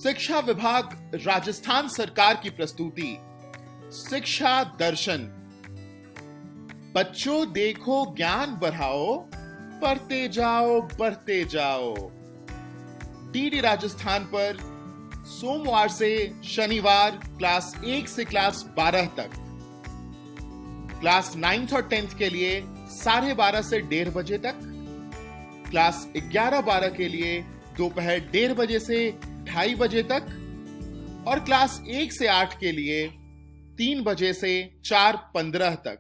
शिक्षा विभाग राजस्थान सरकार की प्रस्तुति शिक्षा दर्शन। बच्चों देखो ज्ञान बढ़ाओ, पढ़ते जाओ बढ़ते जाओ। डीडी राजस्थान पर सोमवार से शनिवार क्लास 1 से क्लास 12 तक, क्लास 9th और 10th के लिए 12:30 से 1:30 बजे तक, क्लास 11-12 के लिए दोपहर 1:30 बजे से 2:30 बजे तक और क्लास 1 से 8 के लिए 3 बजे से 4:15 तक।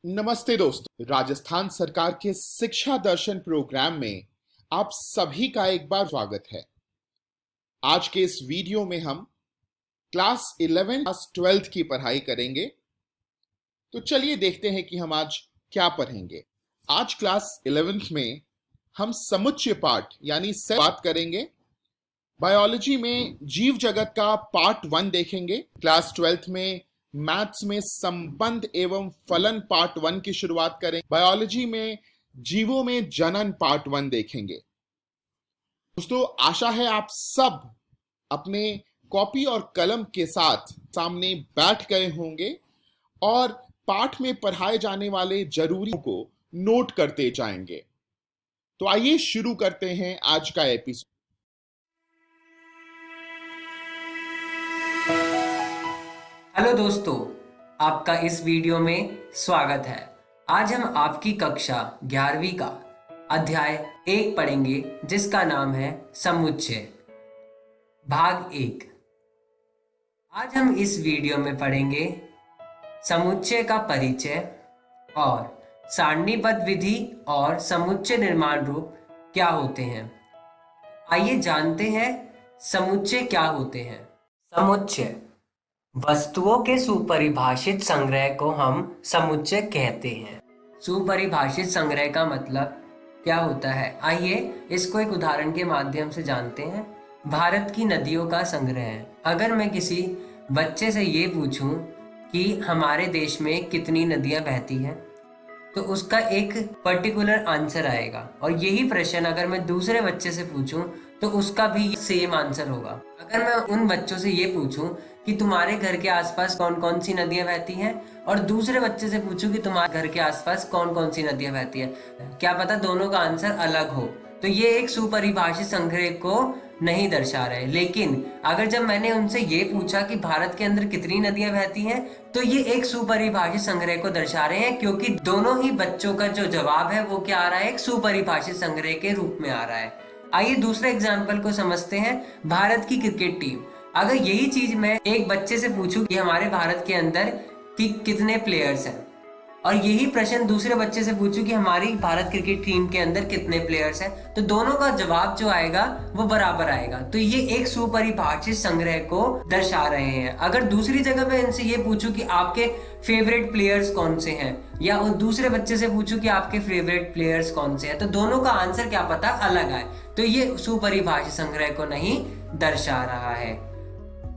नमस्ते दोस्तों, राजस्थान सरकार के शिक्षा दर्शन प्रोग्राम में आप सभी का एक बार स्वागत है। आज के इस वीडियो में हम क्लास 11 क्लास 12 की पढ़ाई करेंगे। तो चलिए देखते हैं कि हम आज क्या पढ़ेंगे। आज क्लास 11th में हम समुच्चय पाठ यानी सेट बात करेंगे। बायोलॉजी में जीव जगत का पार्ट 1 देखेंगे। क्लास 12th में मैथ्स में संबंध एवं फलन पार्ट 1 की शुरुआत करें। बायोलॉजी में जीवों में जनन पार्ट 1 देखेंगे। दोस्तों, आशा है आप सब अपने कॉपी और कलम के साथ सामने बैठ गए होंगे और पाठ में पढ़ाए जाने वाले जरूरी को नोट करते जाएंगे। तो आइए शुरू करते हैं आज का एपिसोड। हेलो दोस्तों, आपका इस वीडियो में स्वागत है। आज हम आपकी कक्षा 11वीं का अध्याय 1 पढ़ेंगे, जिसका नाम है समुच्चय, भाग 1। आज हम इस वीडियो में पढ़ेंगे समुच्चय का परिचय और सारणीबद्ध विधि और समुच्चय निर्माण रूप क्या होते हैं। आइए जानते हैं समुच्चय क्या होते हैं। समुच्चय वस्तुओं के सुपरिभाषित संग्रह को हम समुच्चय कहते हैं। सुपरिभाषित संग्रह का मतलब क्या होता है, आइए इसको एक उदाहरण के माध्यम से जानते हैं। भारत की नदियों का संग्रह है। अगर मैं किसी बच्चे से ये पूछूं कि हमारे देश में कितनी नदियां बहती हैं, तो उसका एक पर्टिकुलर आंसर आएगा। और यही प्रश्न अगर मैं दूसरे बच्चे से पूछूं तो उसका भी सेम आंसर होगा। अगर मैं उन बच्चों से ये पूछूं कि तुम्हारे घर के आसपास कौन कौन सी नदियां बहती हैं और दूसरे बच्चे से पूछूं कि तुम्हारे घर के आसपास कौन कौन सी नदियां बहती हैं, क्या पता दोनों का आंसर अलग हो। तो ये एक सुपरिभाषित संग्रह को नहीं दर्शा रहे। लेकिन अगर जब मैंने उनसे ये पूछा कि भारत के अंदर कितनी नदियां बहती हैं, तो ये एक सुपरिभाषित संग्रह को दर्शा रहे हैं, क्योंकि दोनों ही बच्चों का जो जवाब है वो क्या आ रहा है, एक सुपरिभाषित संग्रह के रूप में आ रहा है। आइए दूसरे एग्जाम्पल को समझते हैं। भारत की क्रिकेट टीम, अगर यही चीज मैं एक बच्चे से पूछूं कि हमारे भारत के अंदर कितने प्लेयर्स हैं, और यही प्रश्न दूसरे बच्चे से पूछूं कि हमारी भारत क्रिकेट टीम के अंदर कितने प्लेयर्स हैं, तो दोनों का जवाब जो आएगा वो बराबर आएगा। तो ये एक सुपरिभाषित संग्रह को दर्शा रहे हैं। अगर दूसरी जगह पे इनसे ये पूछूं कि आपके फेवरेट प्लेयर्स कौन से हैं, या दूसरे बच्चे से पूछूं कि आपके फेवरेट प्लेयर्स कौन से हैं, तो दोनों का आंसर क्या पता अलग आए। तो ये सुपरिभाषित संग्रह को नहीं दर्शा रहा है।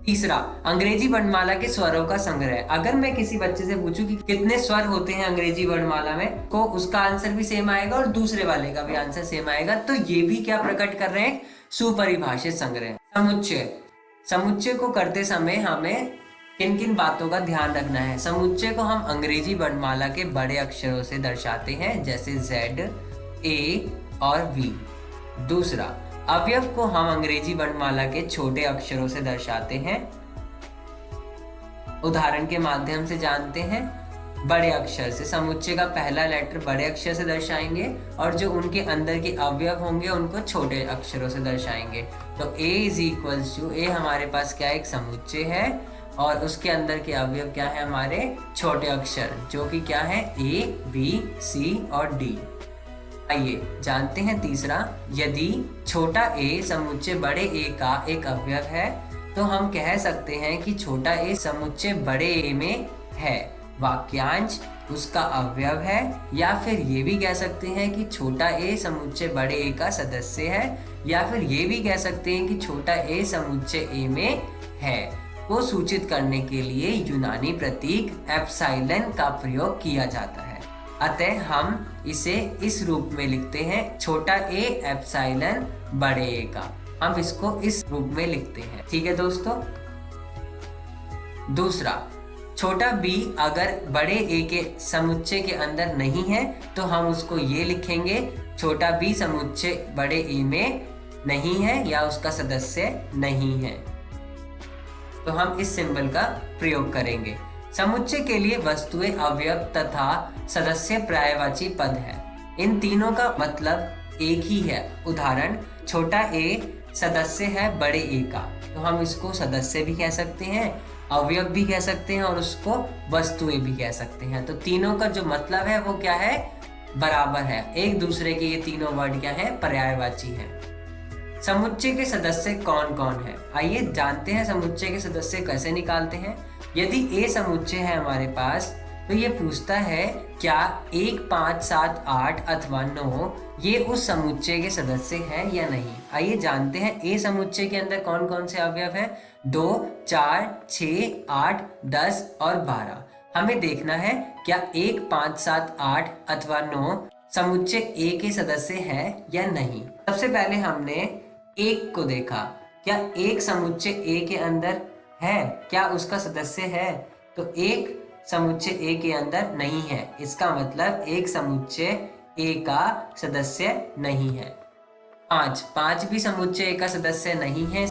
तीसरा, अंग्रेजी वर्णमाला के स्वरों का संग्रह। अगर मैं किसी बच्चे से पूछूं कि कितने स्वर होते हैं अंग्रेजी वर्णमाला में, को उसका आंसर भी सेम आएगा और दूसरे वाले का भी आंसर सेम आएगा। तो ये भी क्या प्रकट कर रहे हैं, सुपरिभाषित संग्रह। समुच्चय, समुच्चय को करते समय हमें किन किन बातों का ध्यान रखना है। समुच्चय को हम अंग्रेजी वर्णमाला के बड़े अक्षरों से दर्शाते हैं, जैसे Z, A और V। दूसरा, अवयव को हम अंग्रेजी वर्णमाला के छोटे अक्षरों से दर्शाते हैं। उदाहरण के माध्यम से जानते हैं। बड़े अक्षर से समुच्चय का पहला लेटर बड़े अक्षर से दर्शाएंगे और जो उनके अंदर के अवयव होंगे उनको छोटे अक्षरों से दर्शाएंगे। तो A हमारे पास क्या एक समुच्चय है और उसके अंदर के अवयव क्या है, हमारे छोटे अक्षर, जो कि क्या है A, B, C और D। आइए जानते हैं तीसरा, यदि छोटा a समुच्चय बड़े a का एक अवयव है, तो हम कह सकते हैं कि छोटा a समुच्चय बड़े a में है, वाक्यांश उसका अवयव है। या फिर ये भी कह सकते हैं कि छोटा a समुच्चय बड़े a का सदस्य है, या फिर ये भी कह सकते हैं कि छोटा a समुच्चय a में है। को सूचित करने के लिए यूनानी प्रतीक एप्सिलॉन का प्रयोग किया जाता है। अतः हम इसे इस रूप में लिखते हैं, छोटा a एप्सिलॉन बड़े a का। हम इसको इस रूप में लिखते हैं। ठीक है दोस्तों। दूसरा, छोटा b अगर बड़े a के समुच्चय के अंदर नहीं है तो हम उसको ये लिखेंगे, छोटा b समुच्चय बड़े a में नहीं है या उसका सदस्य नहीं है। तो हम इस सिंबल का प्रयोग करेंगे। समुच्चय के लिए वस्तुएं, अवयव तथा सदस्य पर्यायवाची पद है। इन तीनों का मतलब एक ही है। उदाहरण, छोटा a सदस्य है बड़े a का, तो हम इसको सदस्य भी कह सकते हैं, अवयव भी कह सकते हैं और उसको वस्तुएं भी कह सकते हैं। तो तीनों का जो मतलब है वो क्या है, बराबर है एक दूसरे के। ये तीनों वर्ड क्या है, पर्यायवाची है। समुच्चय के सदस्य कौन कौन है, आइए जानते हैं समुच्चय के सदस्य कैसे निकालते हैं। यदि ए समुच्चय है हमारे पास तो ये पूछता है क्या 1, 5, 7, 8 अथवा 9 ये उस समुच्चय के सदस्य है या नहीं। आइए जानते हैं ए समुच्चय के अंदर कौन कौन से अवयव हैं। 2, 4, 6, 8, 10 और 12। हमें देखना है क्या 1, 5, 7, 8 अथवा 9 समुच्चय ए के सदस्य है या नहीं। सबसे पहले हमने एक को देखा, क्या एक समुच्चय ए के अंदर है, क्या उसका सदस्य है। तो एक समुच्चय ए के अंदर नहीं है, इसका मतलब एक समुच्चय ए का सदस्य नहीं है। 5 भी समुच्चय ए का सदस्य नहीं है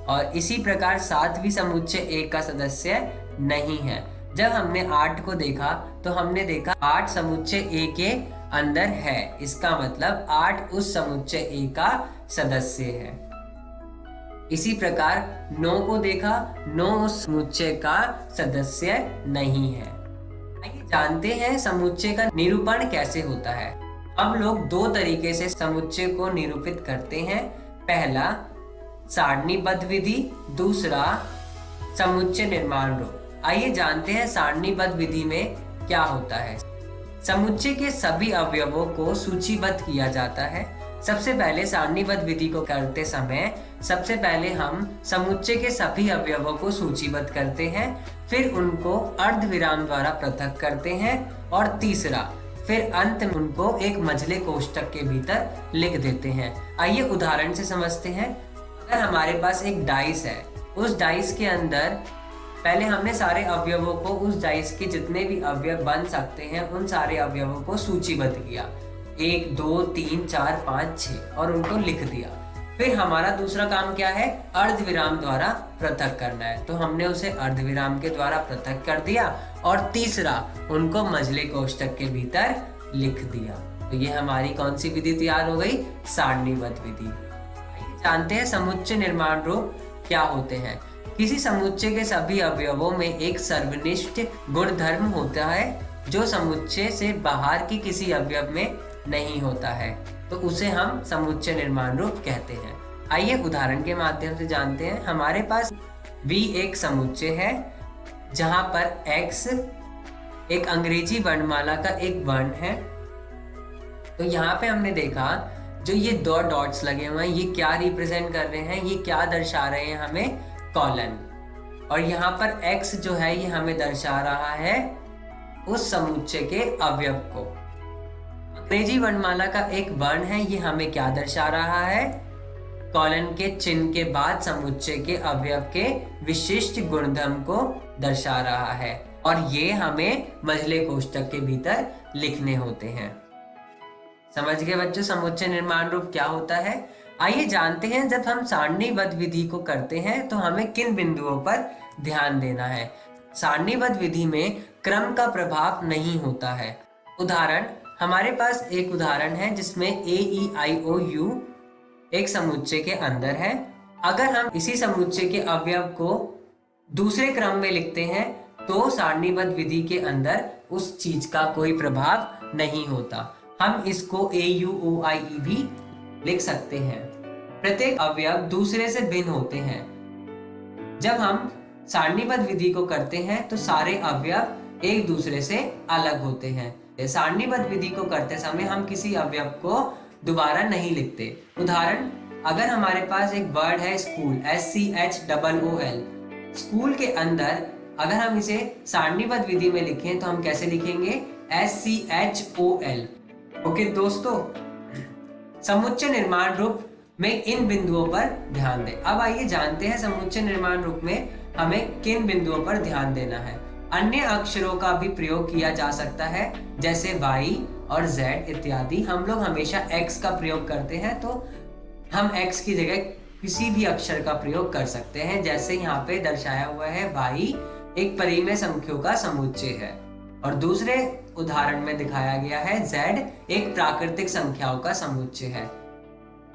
और इसी प्रकार 7 भी समुच्चय ए का सदस्य नहीं है। जब हमने 8 को देखा तो हमने देखा 8 समुच्चय ए के अंदर है, इसका मतलब 8 उस समुच्चय ए का सदस्य है। इसी प्रकार 9 को देखा, 9 उस समुच्चय का सदस्य नहीं है। आइए जानते हैं समुच्चय का निरूपण कैसे होता है। अब लोग दो तरीके से समुच्चय को निरूपित करते हैं। पहला सारणीबद्ध विधि, दूसरा समुच्चय निर्माण रूप। आइए जानते हैं सारणीबद्ध विधि में क्या होता है। समुच्चय के सभी अवयवों को सूचीबद्ध किया जाता है। सबसे पहले सारणीबद्ध विधि को करते समय सबसे पहले हम समुच्चय के सभी अवयवों को सूचीबद्ध करते हैं, फिर उनको अर्धविराम द्वारा पृथक करते हैं और तीसरा फिर अंत में उनको एक मझले कोष्ठक के भीतर लिख देते हैं। आइए उदाहरण से समझते हैं। अगर हमारे पास एक डाइस है, उस डाइस के अंदर पहले हमने सारे अवयवों को, उस डाइस के जितने भी अवयव बन सकते हैं उन सारे अवयवों को सूचीबद्ध किया, 1, 2, 3, 4, 5, 6 और उनको लिख दिया। फिर हमारा दूसरा काम क्या है, अर्धविराम द्वारा पृथक करना है, तो हमने उसे अर्धविराम के द्वारा पृथक कर दिया और तीसरा उनको मझले कोष्ठक के भीतर लिख दिया। तो ये हमारी कौन सी विधि तैयार हो गई, सारणीबद्ध विधि। जानते हैं समुच्चय निर्माण रूप क्या होते हैं। किसी समुच्चय के सभी अवयवों में एक सर्वनिष्ठ गुणधर्म होता है जो समुच्चय से बाहर की किसी अवयव में नहीं होता है, तो उसे हम समुच्चय निर्माण रूप कहते हैं। आइए उदाहरण के माध्यम से जानते हैं। हमारे पास V एक समुच्चय है जहां पर X एक अंग्रेजी वर्णमाला का एक वर्ण है। तो यहाँ पे हमने देखा जो ये दो डॉट्स लगे हुए हैं ये क्या रिप्रेजेंट कर रहे हैं, ये क्या दर्शा रहे हैं हमें, कॉलन। और यहाँ पर X जो है ये हमें दर्शा रहा है उस समुच्चय के अवयव को। अंग्रेजी वर्णमाला का एक वर्ण है, ये हमें क्या दर्शा रहा है, कॉलन के चिन्ह के बाद समुच्चय के अवयव के विशिष्ट गुणधर्म को दर्शा रहा है और ये हमें मझले कोष्ठक के भीतर लिखने होते हैं। समझ गए बच्चों समुच्चय निर्माण रूप क्या होता है। आइए जानते हैं जब हम सारणीबद्ध विधि को करते हैं तो हमें किन बिंदुओं पर ध्यान देना है। सारणीबद्ध विधि में क्रम का प्रभाव नहीं होता है। उदाहरण, हमारे पास एक उदाहरण है जिसमें AEIOU एक समुच्चय के अंदर है। अगर हम इसी समुच्चय के अवयव को दूसरे क्रम में लिखते हैं तो सारणीबद्ध विधि के अंदर उस चीज का कोई प्रभाव नहीं होता। हम इसको AUOIE भी लिख सकते हैं। प्रत्येक अवयव दूसरे से भिन्न होते हैं। जब हम सारणीबद्ध विधि को करते हैं तो सारे अवयव एक दूसरे से अलग होते हैं। सारणीबद्ध विधि को करते समय हम किसी अवयव को दोबारा नहीं लिखते। उदाहरण, अगर हमारे पास एक वर्ड है स्कूल, SCHOOL, स्कूल के अंदर अगर हम इसे सारणीबद्ध विधि में लिखें तो हम कैसे लिखेंगे, SCHOL। ओके दोस्तों, समुच्चय निर्माण रूप में इन बिंदुओं पर ध्यान दें। अब आइए जानते हैं समुच्चय निर्माण रूप में हमें किन बिंदुओं पर ध्यान देना है। अन्य अक्षरों का भी प्रयोग किया जा सकता है, जैसे y और z इत्यादि। हम लोग हमेशा x का प्रयोग करते हैं, तो हम x की जगह किसी भी अक्षर का प्रयोग कर सकते हैं। जैसे यहाँ पे दर्शाया हुआ है, y एक परिमेय संख्याओं का समुच्चय है, और दूसरे उदाहरण में दिखाया गया है z एक प्राकृतिक संख्याओं का समुच्चय है।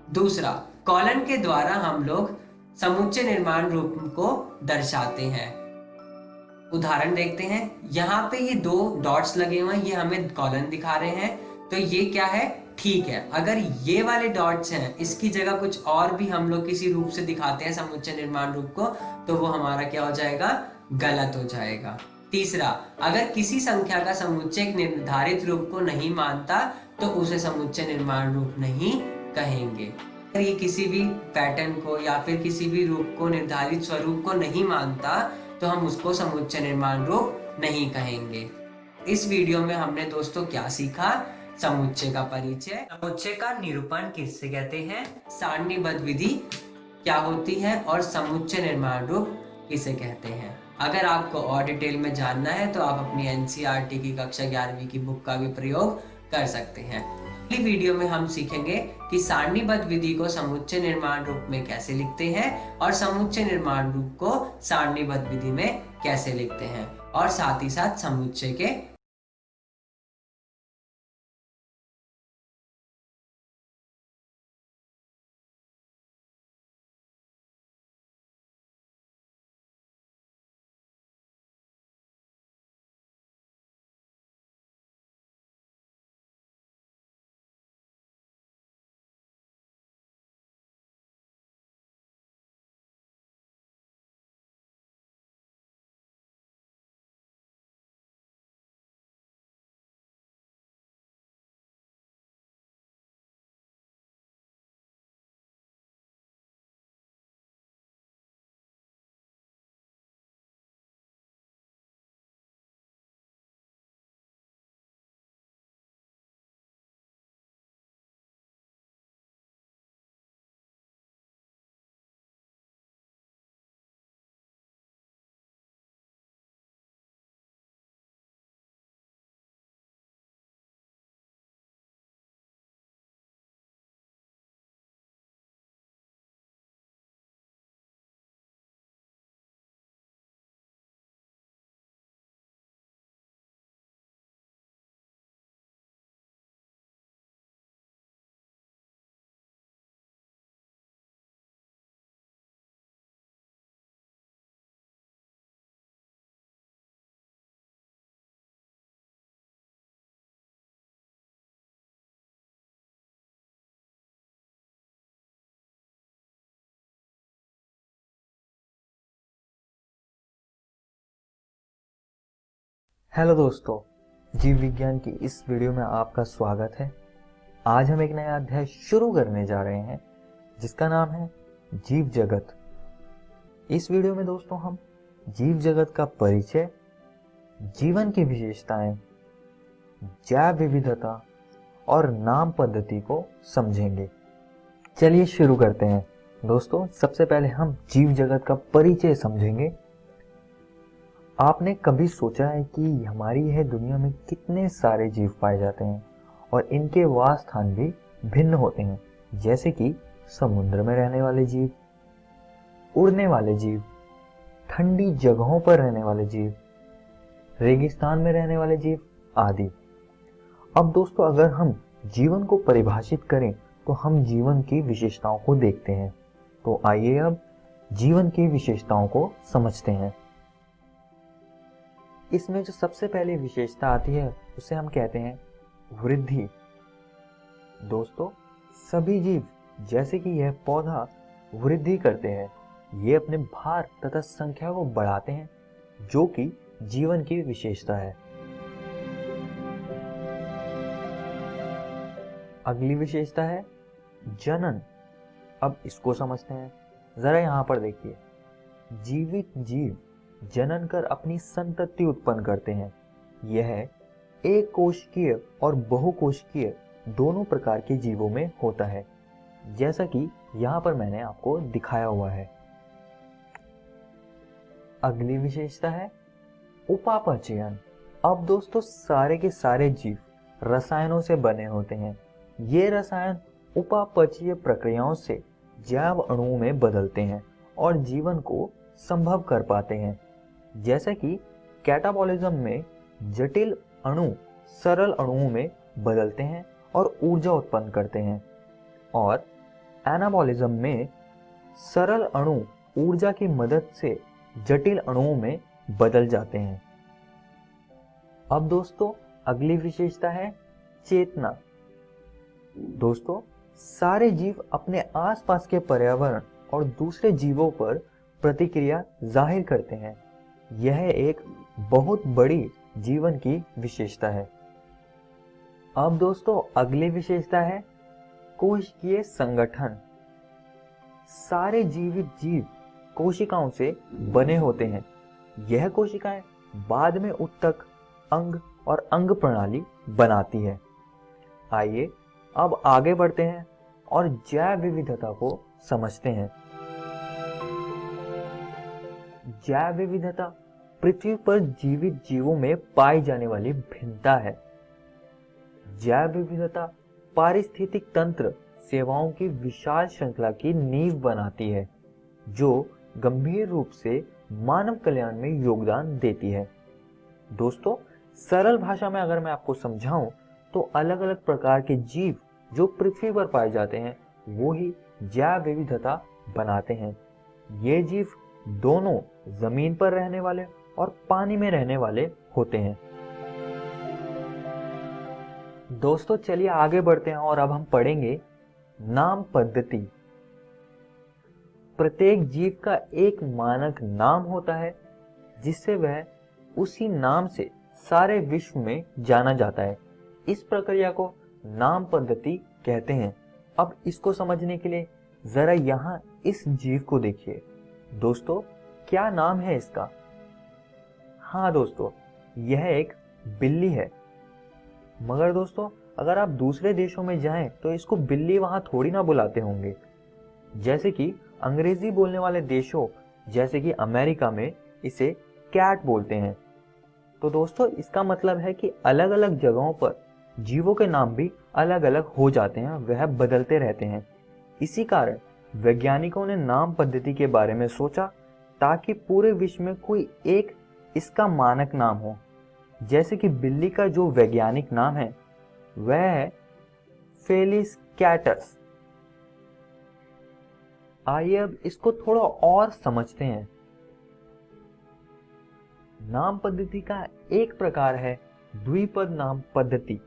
दूसरा, कॉलन के द्वारा हम लोग समुच्चय निर्माण रूप को दर्शाते हैं। उदाहरण देखते हैं, यहाँ पे ये 2 डॉट्स लगे हुए हैं, ये हमें कॉलन दिखा रहे हैं, तो ये क्या है, ठीक है। अगर ये वाले डॉट्स हैं, इसकी जगह कुछ और भी हम लोग किसी रूप से दिखाते हैं समुच्चय निर्माण रूप को, तो वो हमारा क्या हो जाएगा, गलत हो जाएगा। तीसरा, अगर किसी संख्या का समुच्चय एक निर्धारित रूप को नहीं मानता, तो उसे समुच्चय निर्माण रूप नहीं कहेंगे। अगर ये किसी भी पैटर्न को या फिर किसी भी रूप को, निर्धारित स्वरूप को नहीं मानता, तो हम उसको समुच्चय निर्माण रूप नहीं कहेंगे। इस वीडियो में हमने दोस्तों क्या सीखा, समुच्चय का परिचय, समुच्चय का निरूपण किससे कहते हैं, सारणीबद्ध विधि क्या होती है, और समुच्चय निर्माण रूप किसे कहते हैं। अगर आपको और डिटेल में जानना है तो आप अपनी एनसीईआरटी की कक्षा 11वीं की बुक का भी प्रयोग कर सकते हैं। अगली वीडियो में हम सीखेंगे कि सारणीबद्ध विधि को समुच्चय निर्माण रूप में कैसे लिखते हैं, और समुच्चय निर्माण रूप को सारणीबद्ध विधि में कैसे लिखते हैं, और साथ ही साथ समुच्चय के हेलो दोस्तों, जीव विज्ञान की इस वीडियो में आपका स्वागत है। आज हम एक नया अध्याय शुरू करने जा रहे हैं जिसका नाम है जीव जगत। इस वीडियो में दोस्तों हम जीव जगत का परिचय, जीवन की विशेषताएं, जैव विविधता और नाम पद्धति को समझेंगे। चलिए शुरू करते हैं। दोस्तों, सबसे पहले हम जीव जगत का परिचय समझेंगे। आपने कभी सोचा है कि हमारी यह दुनिया में कितने सारे जीव पाए जाते हैं और इनके वास स्थान भी भिन्न होते हैं, जैसे कि समुद्र में रहने वाले जीव, उड़ने वाले जीव, ठंडी जगहों पर रहने वाले जीव, रेगिस्तान में रहने वाले जीव आदि। अब दोस्तों, अगर हम जीवन को परिभाषित करें तो हम जीवन की विशेषताओं को देखते हैं। तो आइए अब जीवन की विशेषताओं को समझते हैं। इसमें जो सबसे पहली विशेषता आती है उसे हम कहते हैं वृद्धि। दोस्तों, सभी जीव जैसे कि यह पौधा वृद्धि करते हैं, ये अपने भार तथा संख्या को बढ़ाते हैं, जो कि जीवन की विशेषता है। अगली विशेषता है जनन। अब इसको समझते हैं। जरा यहाँ पर देखिए, जीवित जीव जनन कर अपनी संतति उत्पन्न करते हैं। यह एक कोशिकीय और बहुकोशिकीय दोनों प्रकार के जीवों में होता है। जैसा कि यहाँ पर मैंने आपको दिखाया हुआ है। अगली विशेषता है उपापचयन। अब दोस्तों सारे के सारे जीव रसायनों से बने होते हैं। ये रसायन उपापचयी प्रक्रियाओं से जैव अणुओं में बदलते हैं और जीवन को संभव कर पाते हैं। जैसे कि कैटाबॉलिज्म में जटिल अणु सरल अणुओं में बदलते हैं और ऊर्जा उत्पन्न करते हैं, और एनाबॉलिज्म में सरल अणु ऊर्जा की मदद से जटिल अणुओं में बदल जाते हैं। अब दोस्तों अगली विशेषता है चेतना। दोस्तों सारे जीव अपने आसपास के पर्यावरण और दूसरे जीवों पर प्रतिक्रिया जाहिर करते हैं। यह एक बहुत बड़ी जीवन की विशेषता है। अब दोस्तों अगली विशेषता है कोशिकीय संगठन। सारे जीवित जीव कोशिकाओं से बने होते हैं। यह कोशिकाएं बाद में ऊतक, अंग और अंग प्रणाली बनाती है। आइए अब आगे बढ़ते हैं और जैव विविधता को समझते हैं। जैव विविधता पृथ्वी पर जीवित जीवों में पाई जाने वाली भिन्नता है। जैव विविधता पारिस्थितिक तंत्र सेवाओं की विशाल श्रृंखला की नींव बनाती है, जो गंभीर रूप से मानव कल्याण में योगदान देती है। दोस्तों सरल भाषा में अगर मैं आपको समझाऊं तो अलग अलग प्रकार के जीव जो पृथ्वी पर पाए जाते हैं वो ही जैव विविधता बनाते हैं। ये जीव दोनों जमीन पर रहने वाले और पानी में रहने वाले होते हैं। दोस्तों चलिए आगे बढ़ते हैं और अब हम पढ़ेंगे नाम पद्धति। प्रत्येक जीव का एक मानक नाम होता है जिससे वह उसी नाम से सारे विश्व में जाना जाता है। इस प्रक्रिया को नाम पद्धति कहते हैं। अब इसको समझने के लिए जरा यहाँ इस जीव को देखिए। दोस्तों क्या नाम है इसका? हाँ दोस्तों, यह एक बिल्ली है। मगर दोस्तों अगर आप दूसरे देशों में जाएं तो इसको बिल्ली वहां थोड़ी ना बुलाते होंगे। जैसे कि अंग्रेजी बोलने वाले देशों जैसे कि अमेरिका में इसे कैट बोलते हैं। तो दोस्तों इसका मतलब है कि अलग अलग जगहों पर जीवों के नाम भी अलग अलग हो जाते हैं, वह बदलते रहते हैं। इसी कारण वैज्ञानिकों ने नाम पद्धति के बारे में सोचा ताकि पूरे विश्व में कोई एक इसका मानक नाम हो। जैसे कि बिल्ली का जो वैज्ञानिक नाम है वह है फेलिस कैटस। आइए अब इसको थोड़ा और समझते हैं। नाम पद्धति का एक प्रकार है द्विपद नाम पद्धति।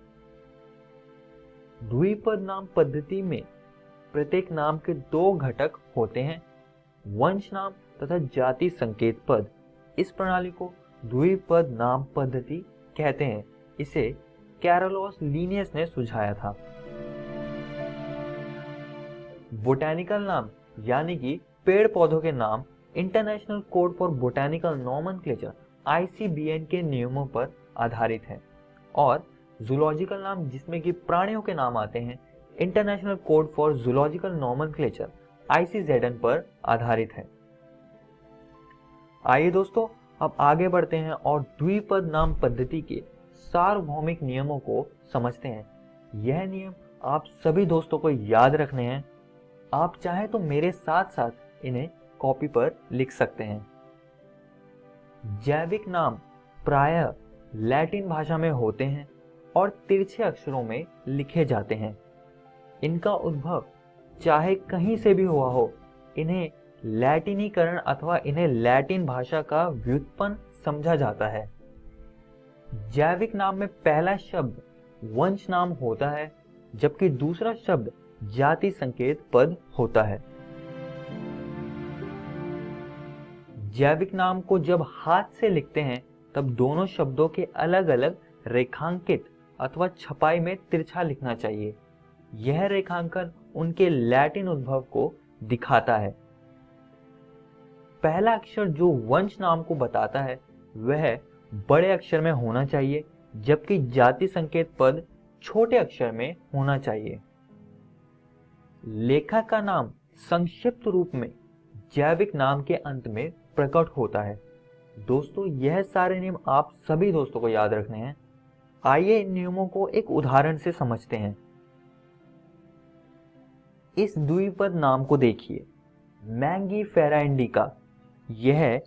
द्विपद नाम पद्धति में प्रत्येक नाम के दो घटक होते हैं, वंश नाम तथा जाति संकेत पद। इस प्रणाली को द्विपद नाम पद्धति कहते हैं। इसे कैरोलोस लिनियस ने सुझाया था। बोटैनिकल नाम यानी कि पेड़ पौधों के नाम international code for botanical nomenclature ICBN के नियमों पर आधारित है, और जूलॉजिकल नाम जिसमें कि प्राणियों के नाम आते हैं international code for zoological nomenclature ICZN पर आधारित है। आइए दोस्तों अब आगे बढ़ते हैं और द्विपद नाम पद्धति के सार्वभौमिक नियमों को समझते हैं। यह नियम आप सभी दोस्तों को याद रखने हैं। आप चाहें तो मेरे साथ साथ इन्हें कॉपी पर लिख सकते हैं। जैविक नाम प्रायः लैटिन भाषा में होते हैं और तिरछे अक्षरों में लिखे जाते हैं। इनका उद्भव चाहे कहीं से भी हुआ हो, इन्हें लैटिनीकरण अथवा इन्हें लैटिन भाषा का व्युत्पन्न समझा जाता है। जैविक नाम में पहला शब्द वंश नाम होता है, जबकि दूसरा शब्द जाति संकेत पद होता है। जैविक नाम को जब हाथ से लिखते हैं तब दोनों शब्दों के अलग अलग रेखांकित अथवा छपाई में तिरछा लिखना चाहिए। यह रेखांकन उनके लैटिन उद्भव को दिखाता है। पहला अक्षर जो वंश नाम को बताता है वह बड़े अक्षर में होना चाहिए, जबकि जाति संकेत पद छोटे अक्षर में होना चाहिए। लेखक का नाम संक्षिप्त रूप में जैविक नाम के अंत में प्रकट होता है। दोस्तों, यह सारे नियम आप सभी दोस्तों को याद रखने हैं। आइए इन नियमों को एक उदाहरण से समझते हैं। इस द्विपद नाम को देखिए, मैंगीफेरा इंडिका। यह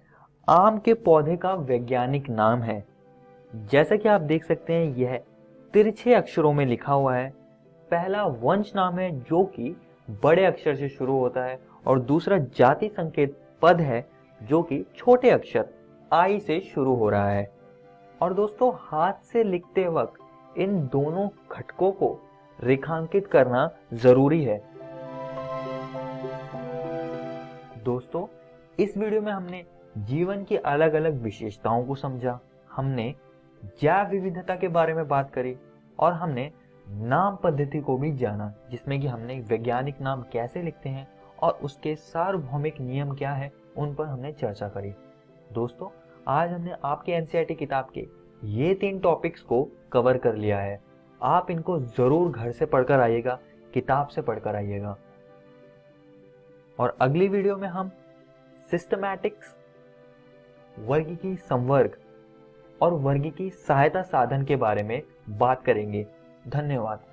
आम के पौधे का वैज्ञानिक नाम है। जैसा कि आप देख सकते हैं, यह तिरछे अक्षरों में लिखा हुआ है। पहला वंश नाम है जो कि बड़े अक्षर से शुरू होता है, और दूसरा जाति संकेत पद है जो कि छोटे अक्षर आई से शुरू हो रहा है। और दोस्तों, हाथ से लिखते वक्त इन दोनों घटकों को रेखांकित करना जरूरी है। दोस्तों, इस वीडियो में हमने जीवन की अलग अलग विशेषताओं को समझा, हमने जैव विविधता के बारे में बात करी, और हमने नाम पद्धति को भी जाना, जिसमें कि हमने वैज्ञानिक नाम कैसे लिखते हैं और उसके सार्वभौमिक नियम क्या है, उन पर हमने चर्चा करी। दोस्तों, आज हमने आपके एनसीईआरटी किताब के ये 3 टॉपिक्स को कवर कर लिया है। आप इनको जरूर घर से पढ़कर आइएगा, किताब से पढ़कर आइएगा। और अगली वीडियो में हम सिस्टमैटिक्स, वर्गीकी संवर्ग और वर्गीकी सहायता साधन के बारे में बात करेंगे। धन्यवाद।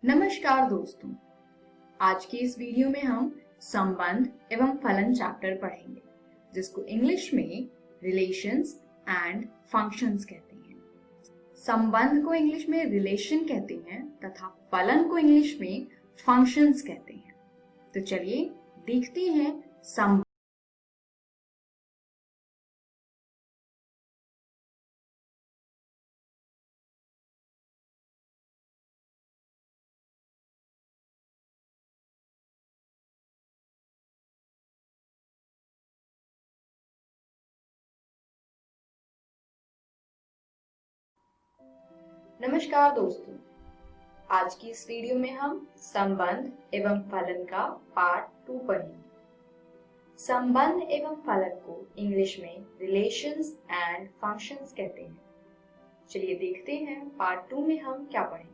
नमस्कार दोस्तों, आज की इस वीडियो में हम संबंध एवं फलन चैप्टर पढ़ेंगे, जिसको इंग्लिश में रिलेशंस एंड फंक्शंस कहते हैं। संबंध को इंग्लिश में रिलेशन कहते हैं तथा फलन को इंग्लिश में फंक्शंस कहते हैं। तो चलिए देखते हैं संबंध। नमस्कार दोस्तों, आज की इस वीडियो में हम संबंध एवं फलन का पार्ट 2 पढ़ेंगे। संबंध एवं फलन को इंग्लिश में रिलेशंस एंड फंक्शंस कहते हैं। चलिए देखते हैं पार्ट 2 में हम क्या पढ़ेंगे।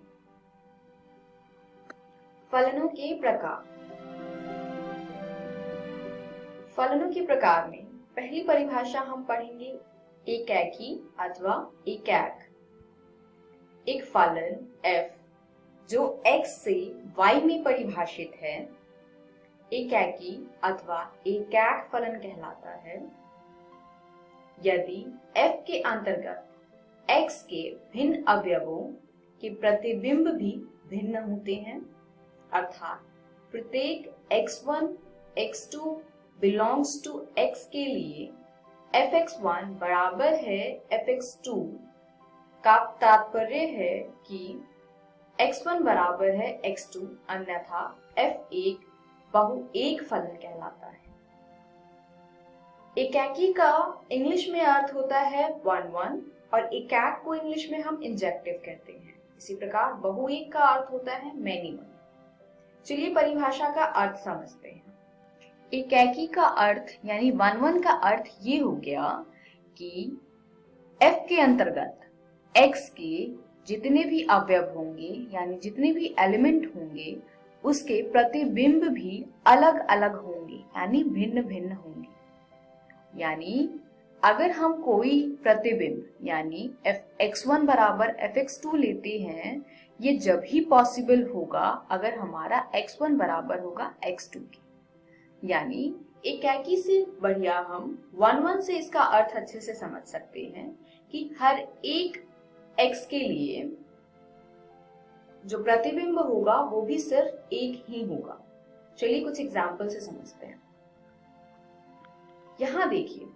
फलनों के प्रकार। फलनों के प्रकार में पहली परिभाषा हम पढ़ेंगे एकाकी अथवा एकाक। एक फलन f जो x से y में परिभाषित है एकाकी अथवा एकाक फलन कहलाता है। यदि f के अंतर्गत x के भिन्न अवयवों के प्रतिबिंब भी भिन्न होते हैं, अर्थात प्रत्येक x1 x2 belongs to x के लिए fx1 बराबर है fx2 का तात्पर्य है कि x1 बराबर है x2, अन्यथा f एक बहु एक फलन कहलाता है। एकाकी का इंग्लिश में अर्थ होता है वन वन, और एकाक को इंग्लिश में हम इंजेक्टिव कहते हैं। इसी प्रकार बहुएक का अर्थ होता है मैनी वन। चलिए परिभाषा का अर्थ समझते हैं। एकाकी का अर्थ यानी वन वन का अर्थ ये हो गया कि F के अंतर्गत X के जितने भी अवयव होंगे यानी जितने भी एलिमेंट होंगे उसके प्रतिबिंब भी अलग अलग होंगे यानी भिन्न भिन्न होंगे। यानी अगर हम कोई प्रतिबिंब यानी Fx1 बराबर Fx2 लेते हैं, ये जब ही पॉसिबल होगा अगर हमारा x1 बराबर होगा x2 के। यानी एकाकी से बढ़िया हम वन वन से इसका अर्थ अच्छे से समझ सकते हैं कि हर एक x के लिए जो प्रतिबिंब होगा वो भी सिर्फ एक ही होगा। चलिए कुछ एग्जाम्पल से समझते हैं। यहां देखिए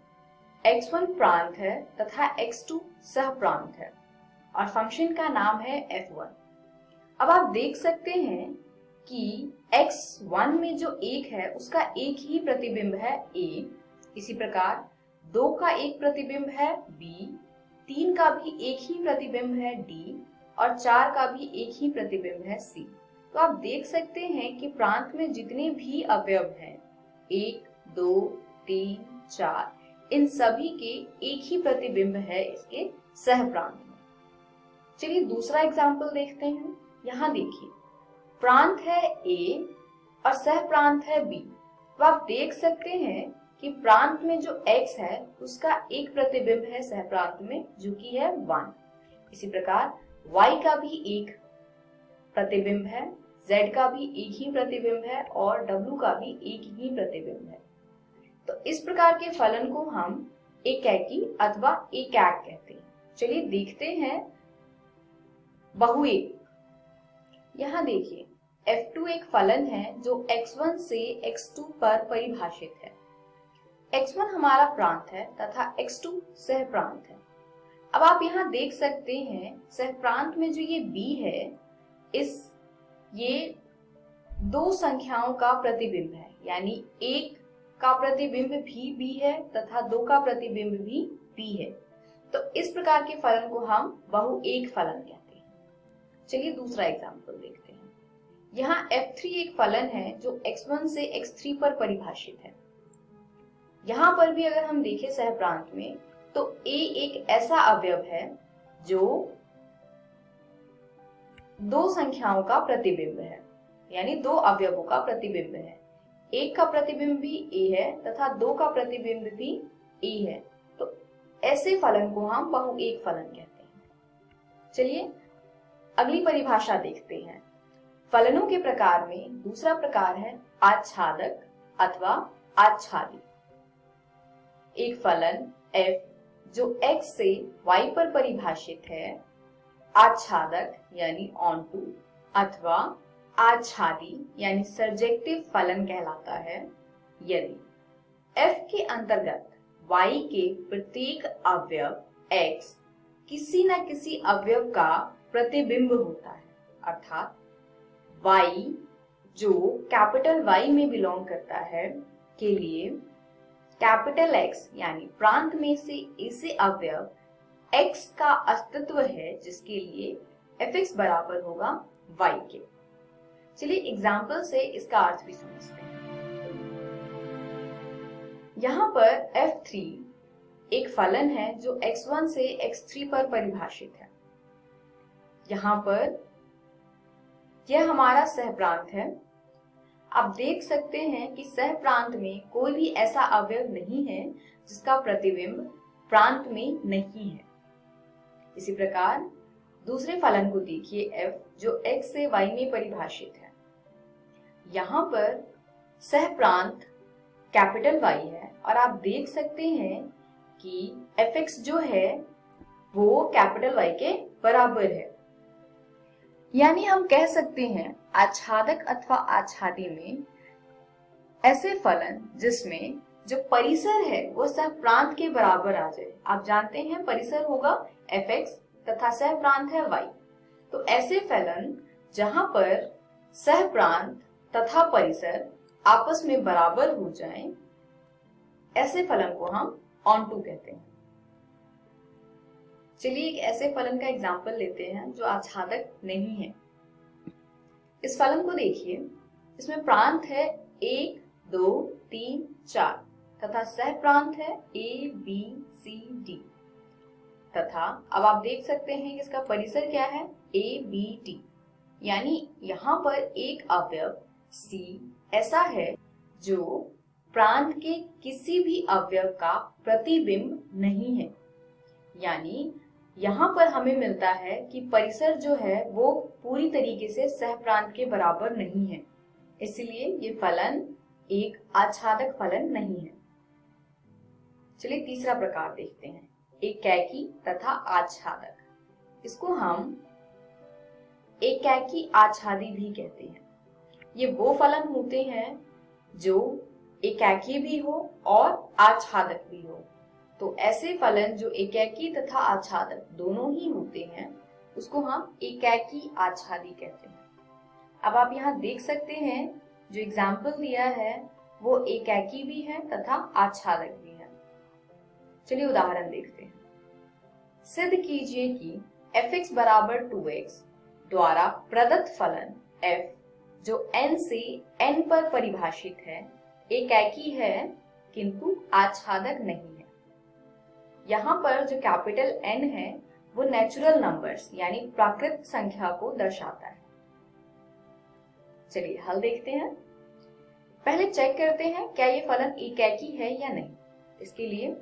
x1 प्रांत है तथा x2 सह प्रांत है और फंक्शन का नाम है f1। अब आप देख सकते हैं कि x1 में जो एक है उसका एक ही प्रतिबिंब है a, इसी प्रकार 2 का एक प्रतिबिंब है b, 3 का भी एक ही प्रतिबिंब है d और 4 का भी एक ही प्रतिबिंब है c। तो आप देख सकते हैं कि प्रांत में जितने भी अवयव हैं 1, 2, 3, 4 इन सभी के एक ही प्रतिबिंब है इसके सह प्रांत में। चलिए दूसरा एग्जाम्पल देखते हैं। यहाँ देखिए प्रांत है A और सह प्रांत है B। तो आप देख सकते हैं कि प्रांत में जो X है उसका एक प्रतिबिंब है सह प्रांत में जो कि है 1। इसी प्रकार Y का भी एक प्रतिबिंब है, Z का भी एक ही प्रतिबिंब है और W का भी एक ही प्रतिबिंब है। तो इस प्रकार के फलन को हम एकाकी अथवा एकाक कहते हैं। चलिए देखते हैं बहुएक। यहाँ देखिए F2 एक फलन है जो x1 से x2 पर परिभाषित है। x1 हमारा प्रांत है तथा x2 सह प्रांत है। अब आप यहाँ देख सकते हैं सह प्रांत में जो ये b है ये दो संख्याओं का प्रतिबिंब है, यानी 1 का प्रतिबिंब भी b है तथा 2 का प्रतिबिंब भी b है। तो इस प्रकार के फलन को हम बहुएक फलन कहते हैं। चलिए दूसरा एग्जाम्पल देखते हैं। यहाँ F3 एक फलन है जो x1 से x3 पर परिभाषित है। यहाँ पर भी अगर हम देखें सह प्रांत में तो A एक ऐसा अवयव है जो दो संख्याओं का प्रतिबिंब है, यानी दो अवयवों का प्रतिबिंब है। एक का प्रतिबिंब भी A है तथा 2 का प्रतिबिंब भी A है। तो ऐसे फलन को हम बहुएक फलन कहते हैं। चलिए अगली परिभाषा देखते हैं। फलनों के प्रकार में दूसरा प्रकार है आच्छादक अथवा आच्छादी। एक फलन f जो x से y पर परिभाषित है आच्छादक यानी ऑनटू अथवा आच्छादी यानी सर्जेक्टिव फलन कहलाता है यदि f के अंतर्गत y के प्रत्येक अवयव x किसी न किसी अवयव का प्रतिबिंब होता है, अर्थात y जो कैपिटल Y में बिलोंग करता है के लिए कैपिटल X यानी प्रांत में से ऐसे अवयव X का अस्तित्व है जिसके लिए fx बराबर होगा y के। चलिए एग्जाम्पल से इसका अर्थ भी समझते हैं। यहाँ पर F3 एक फलन है जो x1 से x3 पर परिभाषित है। यहाँ पर यह हमारा सह प्रांत है। आप देख सकते हैं कि सह प्रांत में कोई भी ऐसा अवयव नहीं है जिसका प्रतिबिंब प्रांत में नहीं है। इसी प्रकार दूसरे फलन को देखिए f जो x से y में परिभाषित है। यहाँ पर सह प्रांत कैपिटल Y है और आप देख सकते हैं कि fx जो है वो कैपिटल Y के बराबर है। यानी हम कह सकते हैं आच्छादक अथवा आच्छादी में ऐसे फलन जिसमें जो परिसर है वो सह प्रांत के बराबर आ जाए। आप जानते हैं परिसर होगा fx तथा सह प्रांत है y। तो ऐसे फलन जहां पर सह प्रांत तथा परिसर आपस में बराबर हो जाएं, ऐसे फलन को हम ऑनटू कहते हैं। चलिए एक ऐसे फलन का एग्जाम्पल लेते हैं जो आच्छादक नहीं है। इस फलन को देखिए, इसमें प्रांत है 1, 2, 3, 4 तथा सह प्रांत है A, B, C, D तथा अब आप देख सकते हैं कि इसका परिसर क्या है A, B, D, यानी यहाँ पर एक अवयव C ऐसा है जो प्रांत के किसी भी अवयव का प्रतिबिंब नहीं है। यानी यहाँ पर हमें मिलता है कि परिसर जो है वो पूरी तरीके से सहप्रांत के बराबर नहीं है, इसलिए ये फलन एक आच्छादक फलन नहीं है। चलिए तीसरा प्रकार देखते हैं, एकैकी तथा आच्छादक। इसको हम एकैकी आच्छादी भी कहते हैं। ये वो फलन होते हैं जो एकैकी भी हो और आच्छादक भी हो। तो ऐसे फलन जो एकैकी तथा आच्छादक दोनों ही होते हैं उसको हम एकैकी आच्छादी कहते हैं। अब आप यहाँ देख सकते हैं जो एग्जाम्पल दिया है वो एकैकी भी है तथा आच्छादक भी है। चलिए उदाहरण देखते हैं। सिद्ध कीजिए कि fx बराबर 2x द्वारा प्रदत्त फलन f जो n से n पर परिभाषित है एकैकी है किंतु आच्छादक नहीं है। यहाँ पर जो कैपिटल N है वो नेचुरल नंबर्स यानी प्राकृत संख्या को दर्शाता है। चलिए हल देखते हैं। पहले चेक करते हैं क्या ये फलन एकैकी है या नहीं। इसके लिए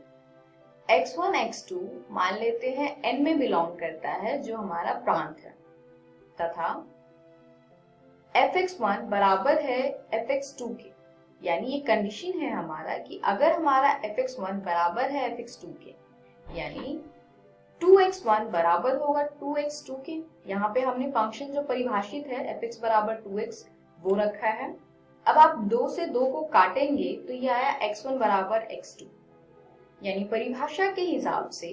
x1 x2 मान लेते हैं n में बिलोंग करता है जो हमारा प्रांत है तथा fx1 बराबर है fx2 के, यानी ये कंडीशन है हमारा कि अगर हमारा fx1 बराबर है fx2 के यानी 2x1 बराबर होगा 2x2 के। यहाँ पे हमने फंक्शन जो परिभाषित है fx बराबर 2x वो रखा है। अब आप 2 से 2 को काटेंगे तो ये आया x1 बराबर x2, यानी परिभाषा के हिसाब से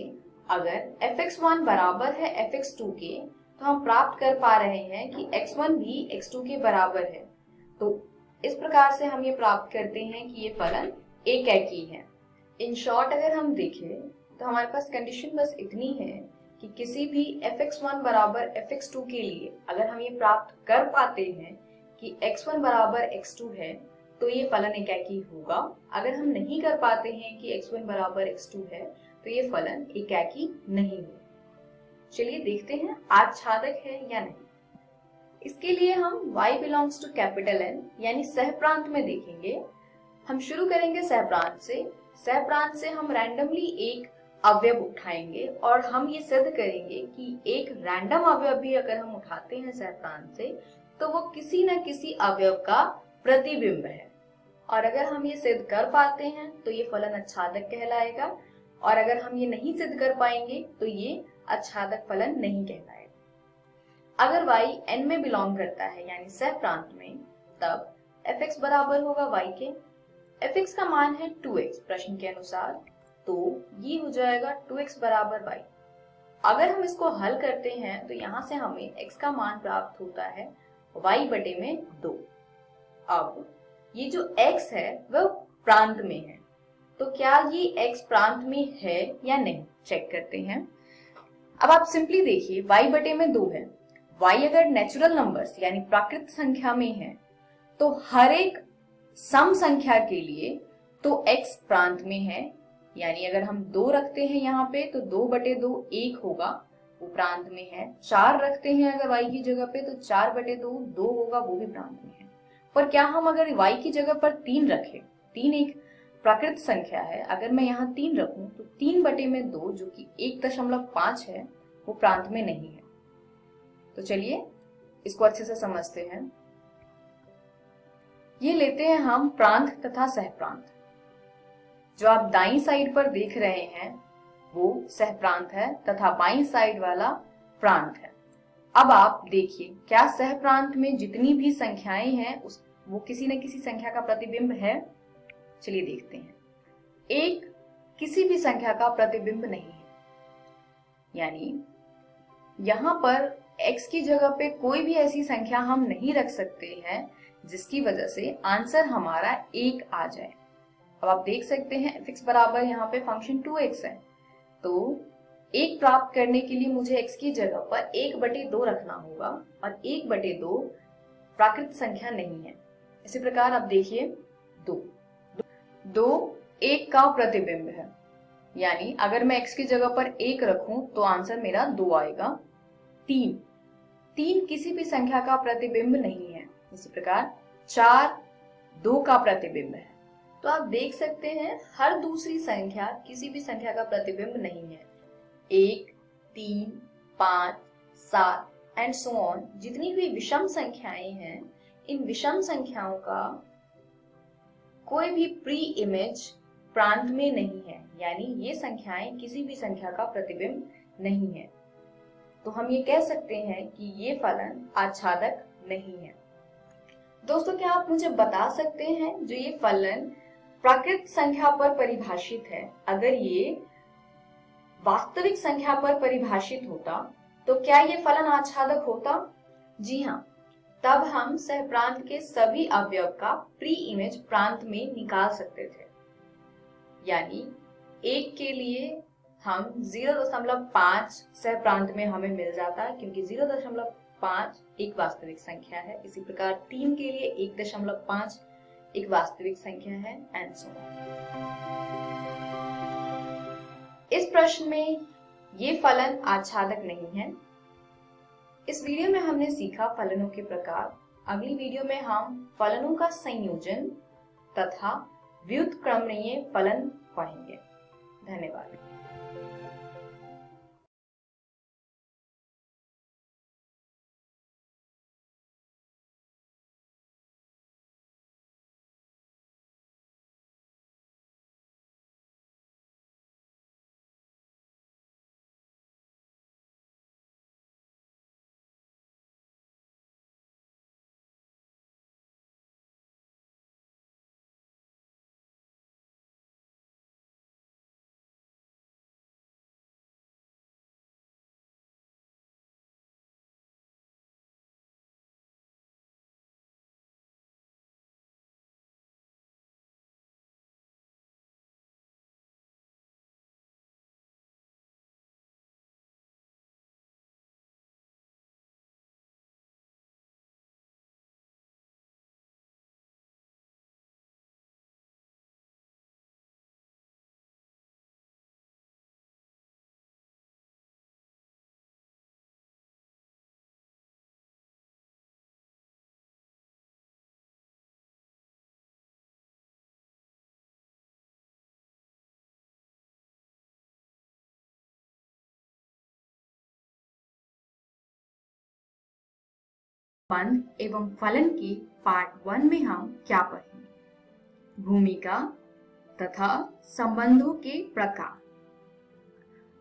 अगर fx1 बराबर है fx2 के तो हम प्राप्त कर पा रहे हैं कि x1 भी x2 के बराबर है। तो इस प्रकार से हम ये प्राप्त करते हैं कि ये फलन एकैकी है। इन शॉर्ट अगर हम देखें तो हमारे पास कंडीशन बस इतनी है कि किसी भी fx1 बराबर fx2 के लिए अगर हम ये प्राप्त कर पाते हैं कि x1 बराबर x2 है तो ये फलन एकैकी होगा। अगर हम नहीं कर पाते हैं कि x1 बराबर x2 है तो ये फलन एकैकी नहीं है। चलिए देखते हैं आच्छादक है या नहीं। इसके लिए हम y belongs to capital N यानी सहप्रांत में देखेंगे। हम शुरू करेंगे सहप्रांत से। सहप्रांत से हम रैंडमली एक अवयव उठाएंगे और हम ये सिद्ध करेंगे कि एक रैंडम अवयव भी अगर हम उठाते हैं सहप्रांत से तो वो किसी न किसी अवयव का प्रतिबिंब है। और अगर हम ये सिद्ध कर पाते हैं तो ये फलन आच्छादक कहलाएगा, और अगर हम ये नहीं सिद्ध कर पाएंगे तो ये आच्छादक फलन नहीं कहलाएगा। अगर y n में बिलोंग करता है यानी सहप्रांत में, तब fx बराबर होगा y के। fx का मान है 2x प्रश्न के अनुसार, तो ये हो जाएगा 2x बराबर y। अगर हम इसको हल करते हैं तो यहाँ से हमें x का मान प्राप्त होता है y बटे में 2। अब ये जो x है वह प्रांत में है, तो क्या ये x प्रांत में है या नहीं चेक करते हैं। अब आप सिंपली देखिए y बटे में 2 है। y अगर नेचुरल नंबर्स यानी प्राकृत संख्या में है तो हर एक सम संख्या के लिए तो x प्रांत में है, यानी अगर हम 2 रखते हैं यहाँ पे तो 2 बटे 2 1 होगा, वो प्रांत में है। 4 रखते हैं अगर y की जगह पे तो 4 बटे 2 2 होगा, वो भी प्रांत में है। पर क्या हम अगर y की जगह पर 3 रखें, 3 एक प्राकृत संख्या है, अगर मैं यहाँ 3 रखूं तो 3 बटे में 2 जो कि 1.5 है वो प्रांत में नहीं है। तो चलिए इसको अच्छे से समझते हैं। ये लेते हैं हम प्रांत तथा सहप्रांत। जो आप दाईं साइड पर देख रहे हैं वो सहप्रांत है तथा बाईं साइड वाला प्रांत है। अब आप देखिए क्या सहप्रांत में जितनी भी संख्याएं हैं वो किसी न किसी संख्या का प्रतिबिंब है। चलिए देखते हैं। एक किसी भी संख्या का प्रतिबिंब नहीं है, यानी यहाँ पर x की जगह पे कोई भी ऐसी संख्या हम नहीं रख सकते हैं जिसकी वजह से आंसर हमारा 1 आ जाए। अब आप देख सकते हैं f(x) बराबर यहाँ पे फंक्शन 2x है, तो 1 प्राप्त करने के लिए मुझे x की जगह पर 1/2 रखना होगा और 1/2 प्राकृत संख्या नहीं है। इसी प्रकार आप देखिए 2 1 का प्रतिबिंब है, यानी अगर मैं x की जगह पर 1 रखूं तो आंसर मेरा 2 आएगा। 3 किसी भी संख्या का प्रतिबिंब नहीं है। इसी प्रकार 4 2 का प्रतिबिंब है। तो आप देख सकते हैं हर दूसरी संख्या किसी भी संख्या का प्रतिबिंब नहीं है। 1 3 5 7 एंड सो ऑन, जितनी भी विषम संख्याएं हैं, इन विषम संख्याओं का कोई भी प्री इमेज प्रांत में नहीं है, यानी ये संख्याएं किसी भी संख्या का प्रतिबिंब नहीं है। तो हम ये कह सकते हैं कि ये फलन आच्छादक नहीं है। दोस्तों, क्या आप मुझे बता सकते हैं जो ये फलन प्राकृत संख्या पर परिभाषित है, अगर ये वास्तविक संख्या पर परिभाषित होता तो क्या ये फलन आच्छादक होता? जी हाँ, तब हम सहप्रांत के सभी अवयव का प्री इमेज प्रांत में निकाल सकते थे। यानी 1 के लिए हम 0.5 सहप्रांत में हमें मिल जाता, क्योंकि 0.5 एक वास्तविक संख्या है। इसी प्रकार 3 के लिए 1.5 एक वास्तविक संख्या है एंड सो ऑन। इस प्रश्न में ये फलन आच्छादक नहीं है। इस वीडियो में हमने सीखा फलनों के प्रकार। अगली वीडियो में हम फलनों का संयोजन तथा व्युत्क्रमणीय फलन पढ़ेंगे। धन्यवाद। संबंध एवं फलन के पार्ट 1 में हम क्या पढ़ेंगे? भूमिका तथा संबंधों के प्रकार।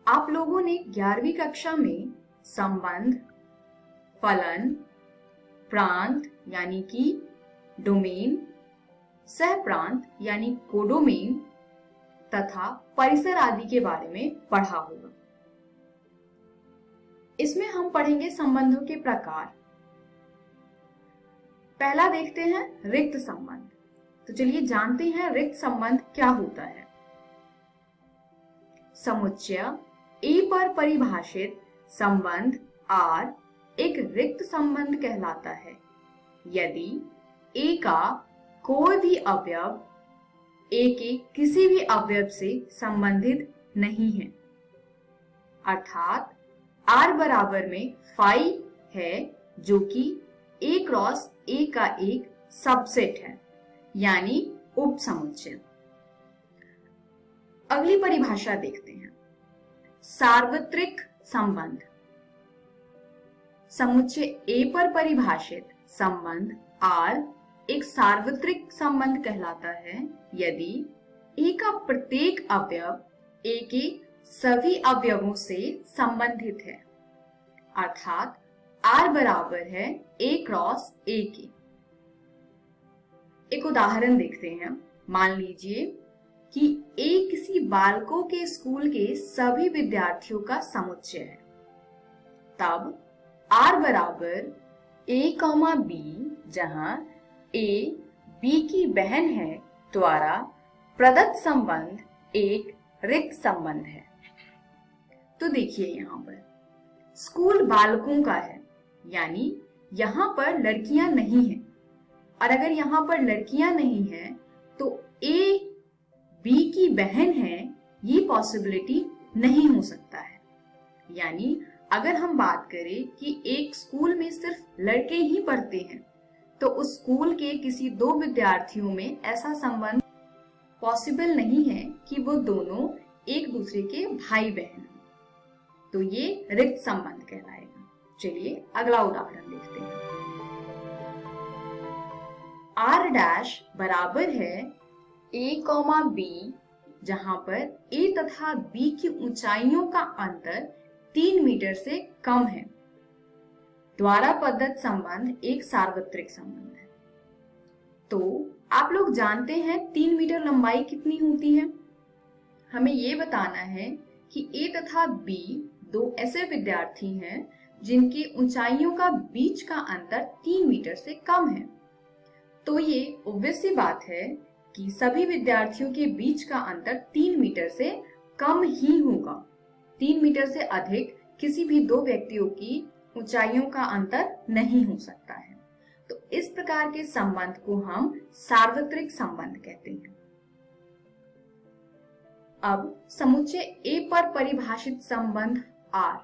आप लोगों ने 11वीं कक्षा में संबंध, फलन, प्रांत यानी कि डोमेन, सहप्रांत यानी कोडोमेन तथा परिसर आदि के बारे में पढ़ा होगा। इसमें हम पढ़ेंगे संबंधों के प्रकार। पहला देखते हैं रिक्त संबंध। तो चलिए जानते हैं रिक्त संबंध क्या होता है। समुच्चय A पर परिभाषित संबंध R एक रिक्त संबंध कहलाता है यदि A का कोई भी अवयव A के किसी भी अवयव से संबंधित नहीं है, अर्थात R बराबर में फाई है जो कि A क्रॉस A का एक सबसेट है, यानी उप समुच्चय। अगली परिभाषा देखते हैं। सार्वत्रिक संबंध। समुच्चय A पर परिभाषित संबंध R एक सार्वत्रिक संबंध कहलाता है यदि A का प्रत्येक अवयव A के सभी अवयवों से संबंधित है, अर्थात R बराबर है A क्रॉस A के। एक उदाहरण देखते हैं। मान लीजिए कि A किसी बालकों के स्कूल के सभी विद्यार्थियों का समुच्चय है, तब R बराबर A, B, जहां A B की बहन है द्वारा प्रदत्त संबंध एक रिक्त संबंध है। तो देखिए यहाँ पर स्कूल बालकों का है, यानी यहाँ पर लड़कियां नहीं हैं, और अगर यहाँ पर लड़कियां नहीं हैं तो ए बी की बहन है, ये पॉसिबिलिटी नहीं हो सकता है। यानी अगर हम बात करें कि एक स्कूल में सिर्फ लड़के ही पढ़ते हैं तो उस स्कूल के किसी दो विद्यार्थियों में ऐसा संबंध पॉसिबल नहीं है कि वो दोनों एक दूसरे के भाई बहन हैं, तो ये रिक्त संबंध कहलाएगा। चलिए अगला उदाहरण देखते हैं। R डैश बराबर है a, b, जहां पर a तथा b की ऊंचाइयों का अंतर 3 मीटर से कम है। द्वारा प्रदत्त संबंध एक सार्वत्रिक संबंध है। तो आप लोग जानते हैं 3 मीटर लंबाई कितनी होती है। हमें ये बताना है कि a तथा b दो ऐसे विद्यार्थी हैं जिनकी ऊंचाइयों का बीच का अंतर 3 मीटर से कम है। तो ये ऑब्वियस सी बात है कि सभी विद्यार्थियों के बीच का अंतर 3 मीटर से कम ही होगा। 3 मीटर से अधिक किसी भी दो व्यक्तियों की ऊंचाइयों का अंतर नहीं हो सकता है। तो इस प्रकार के संबंध को हम सार्वत्रिक संबंध कहते हैं। अब समुच्चय A पर परिभाषित संबंध R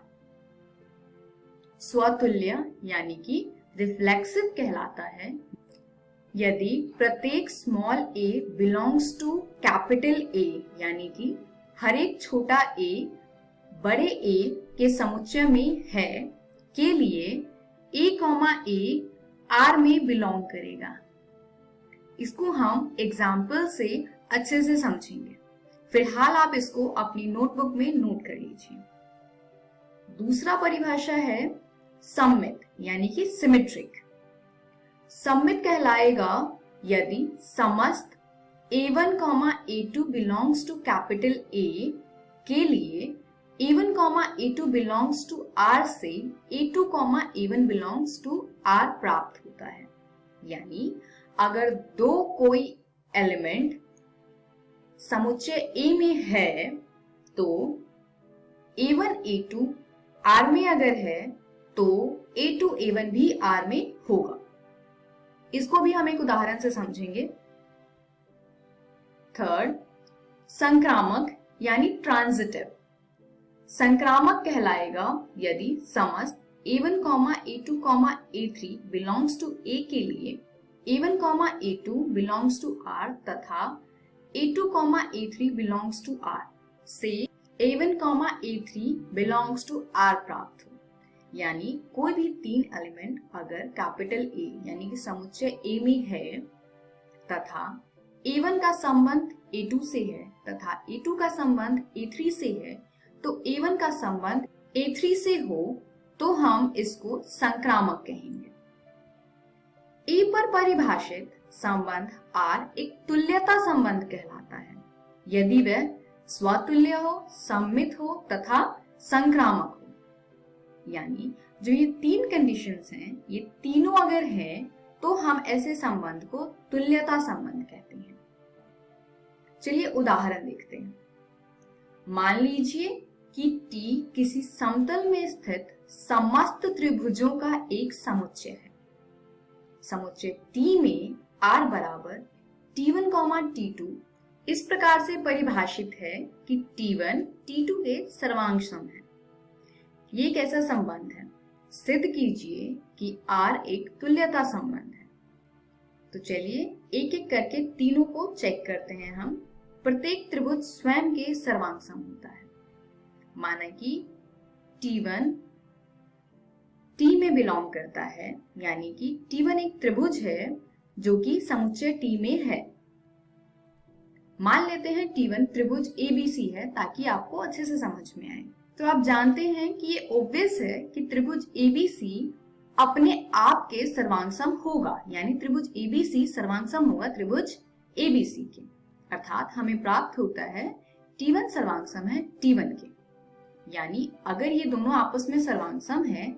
स्वतुल्य यानी कि रिफ्लेक्सिव कहलाता है यदि प्रत्येक small a belongs to capital A, यानी कि हर एक छोटा a बड़े A के समुच्चय में है के लिए a, R में बिलोंग करेगा। इसको हम एग्जाम्पल से अच्छे से समझेंगे। फिलहाल आप इसको अपनी नोटबुक में नोट कर लीजिए। दूसरा परिभाषा है सममित यानी कि सिमेट्रिक। सममित कहलाएगा यदि समस्त a1, a2 belongs to capital A के लिए a1, a2 belongs to R से a2, a1 belongs to R प्राप्त होता है। यानी अगर दो कोई एलिमेंट समुच्चय A में है तो a1, a2 R में अगर है तो a2, a1 भी R में होगा। इसको भी हम एक उदाहरण से समझेंगे। थर्ड, संक्रामक यानी ट्रांजिटिव। संक्रामक कहलाएगा यदि समस्त a1, a2, a3 belongs to A के लिए a1, a2 belongs to R तथा a2, a3 belongs to R से a1, a3 belongs to R प्राप्त हो। यानी कोई भी तीन एलिमेंट अगर कैपिटल A यानी कि समुच्चय A में है तथा A1 का संबंध A2 से है तथा A2 का संबंध A3 से है तो A1 का संबंध A3 से हो तो हम इसको संक्रामक कहेंगे। A पर परिभाषित संबंध R एक तुल्यता संबंध कहलाता है यदि वह स्वतुल्य हो, सममित हो तथा संक्रामक हो। यानी जो ये तीन कंडीशंस हैं, ये तीनों अगर हैं तो हम ऐसे संबंध को तुल्यता संबंध कहते हैं। चलिए उदाहरण देखते हैं। मान लीजिए कि T किसी समतल में स्थित समस्त त्रिभुजों का एक समुच्चय है। समुच्चय T में R बराबर T1, T2 इस प्रकार से परिभाषित है कि T1 T2 के सर्वांग सम है। ये एक ऐसा संबंध है, सिद्ध कीजिए कि R एक तुल्यता संबंध है। तो चलिए एक एक करके तीनों को चेक करते हैं हम। प्रत्येक त्रिभुज स्वयं के सर्वांग सम होता है। माना कि T1 T में बिलोंग करता है, यानी कि T1 एक त्रिभुज है जो कि समुच्चय T में है। मान लेते हैं T1 त्रिभुज ABC है ताकि आपको अच्छे से समझ में आए। तो आप जानते हैं कि ये ऑब्वियस है कि त्रिभुज ABC अपने आप के सर्वांग सम होगा, यानी त्रिभुज ABC सर्वांग सम होगा त्रिभुज ABC के। अर्थात हमें प्राप्त होता है T1 सर्वांग सम है T1 के। यानी अगर ये दोनों आपस में सर्वांग सम है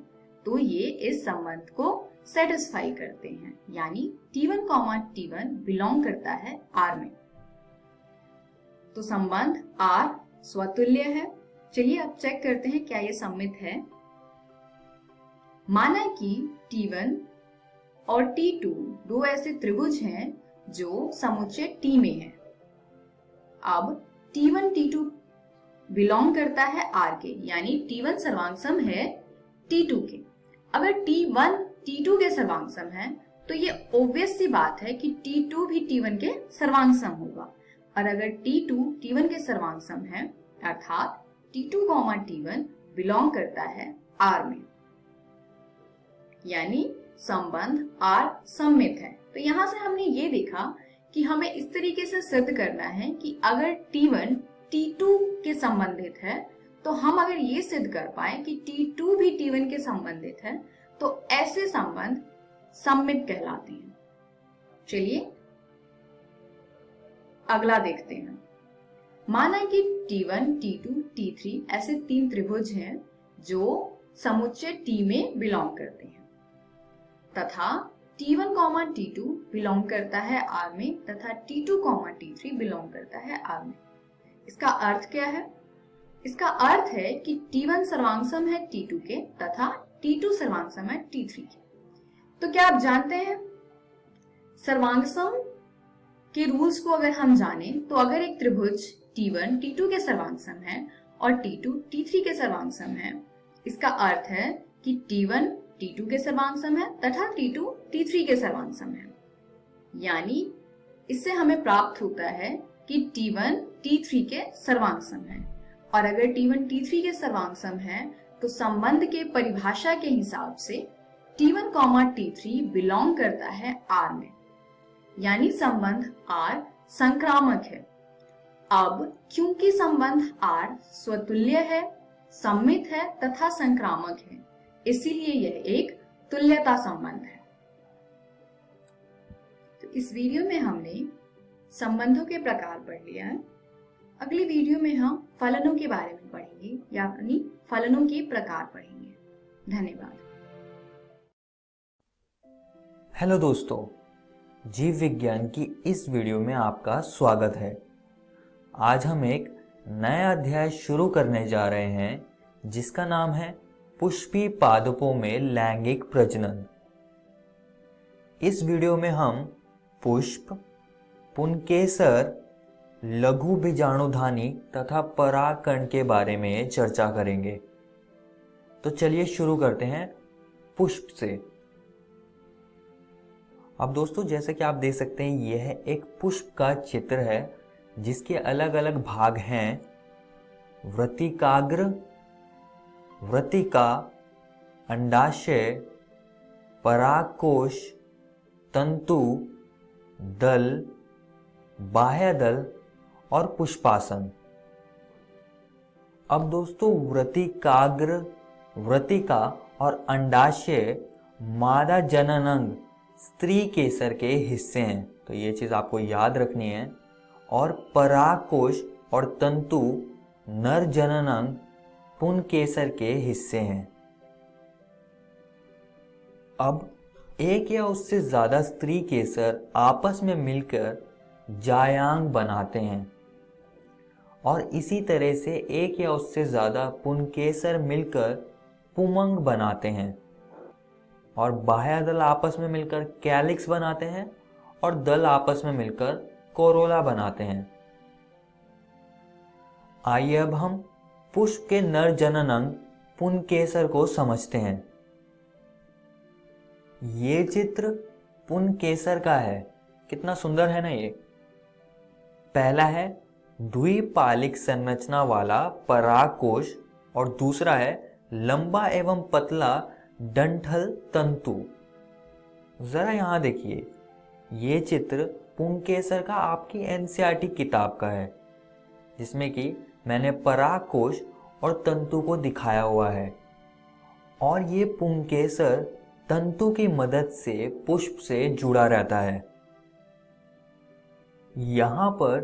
तो ये इस संबंध को सेटिस्फाई करते हैं, यानी T1, T1 बिलोंग करता है R में। तो संबंध R स्वतुल्य है। चलिए अब चेक करते हैं क्या ये सममित है। माना कि T1 और T2 दो ऐसे त्रिभुज हैं जो समुच्चय T में है। अब T1 T2 बिलोंग करता है R के, यानी T1 सर्वांग है T2 के। अगर T1 T2 के सर्वांग है तो ये ऑब्वियस सी बात है कि T2 भी T1 के सर्वांग होगा। और अगर T2 T1 के सर्वांग है अर्थात T2, T1 बिलोंग करता है R में, यानी संबंध R सममित है। तो यहां से हमने ये देखा कि हमें इस तरीके से सिद्ध करना है कि अगर T1 T2 के संबंधित है तो हम अगर ये सिद्ध कर पाए कि T2 भी T1 के संबंधित है तो ऐसे संबंध सममित कहलाते हैं। चलिए अगला देखते हैं। माना कि T1, T2, T3 ऐसे तीन त्रिभुज हैं जो समुच्चय T में बिलोंग करते हैं तथा T1, T2 बिलोंग करता है R में तथा T2, T3 बिलोंग करता है R में। इसका अर्थ क्या है? इसका अर्थ है कि T1 सर्वांग है T2 के तथा T2 सर्वांग है T3 के। तो क्या आप जानते हैं सर्वांग के रूल्स को अगर हम जाने तो अगर एक त्रिभुज T1 T2 के सर्वांग है और T2 T3 के सर्वांग है, इसका अर्थ है कि T1 T2 के सर्वांग है तथा T2 T3 के सर्वांग है। यानी इससे हमें प्राप्त होता है कि T1 T3 के सर्वांग है। और अगर T1 T3 के सर्वांग है तो संबंध के परिभाषा के हिसाब से T1, T3 बिलोंग करता है R में, यानी संबंध R संक्रामक है। अब क्योंकि संबंध R स्वतुल्य है, सममित है तथा संक्रामक है, इसीलिए यह एक तुल्यता संबंध है। तो इस वीडियो में हमने संबंधों के प्रकार पढ़ लिया है। अगली वीडियो में हम फलनों के बारे में पढ़ेंगे, यानी फलनों के प्रकार पढ़ेंगे। धन्यवाद। हेलो दोस्तों, जीव विज्ञान की इस वीडियो में आपका स्वागत है। आज हम एक नया अध्याय शुरू करने जा रहे हैं जिसका नाम है पुष्पी पादपों में लैंगिक प्रजनन। इस वीडियो में हम पुष्प, पुंकेसर, लघु बीजाणुधानी तथा परागकण के बारे में चर्चा करेंगे। तो चलिए शुरू करते हैं पुष्प से। अब दोस्तों, जैसे कि आप देख सकते हैं, यह एक पुष्प का चित्र है जिसके अलग अलग भाग हैं। वृत्तिकाग्र, वृत्तिका, अंडाशय, परागकोश, तंतु, दल, बाह्य दल और पुष्पासन। अब दोस्तों, वृत्तिकाग्र, वृत्तिका और अंडाशय मादा जननांग स्त्री केसर के हिस्से हैं, तो ये चीज आपको याद रखनी है। और परागकोश और तंतु नर जननांग पुंकेसर के हिस्से हैं। अब एक या उससे ज्यादा स्त्री केसर आपस में मिलकर जायांग बनाते हैं और इसी तरह से एक या उससे ज्यादा पुंकेसर मिलकर पुमंग बनाते हैं और बाह्य दल आपस में मिलकर कैलिक्स बनाते हैं और दल आपस में मिलकर कोरोला बनाते हैं। आइए अब हम पुष्प के नर जननांग पुंकेसर को समझते हैं। ये चित्र पुंकेसर का है, कितना सुंदर है ना ये। पहला है द्विपालिक संरचना वाला परागकोश और दूसरा है लंबा एवं पतला डंठल तंतु। जरा यहां देखिए, ये चित्र पुंकेसर का आपकी एनसीईआरटी किताब का है जिसमें कि मैंने परागकोश और तंतु को दिखाया हुआ है और ये पुंकेसर तंतु की मदद से पुष्प से जुड़ा रहता है। यहाँ पर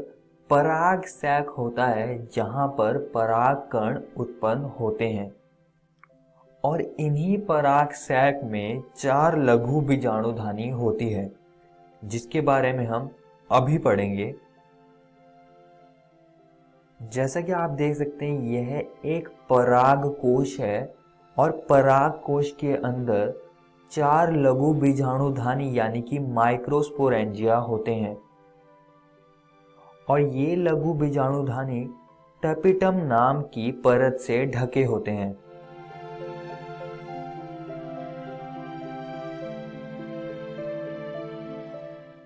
पराग सैक होता है जहाँ पर परागकण उत्पन्न होते हैं और इन्हीं पराग सैक में 4 लघु बीजाणुधानी होती है जिसके बारे में हम अभी पढ़ेंगे। जैसा कि आप देख सकते हैं यह एक पराग कोश है और पराग कोश के अंदर 4 लघु बीजाणुधानी यानी कि माइक्रोस्पोरेंजिया होते हैं और ये लघु बीजाणुधानी टपिटम नाम की परत से ढके होते हैं।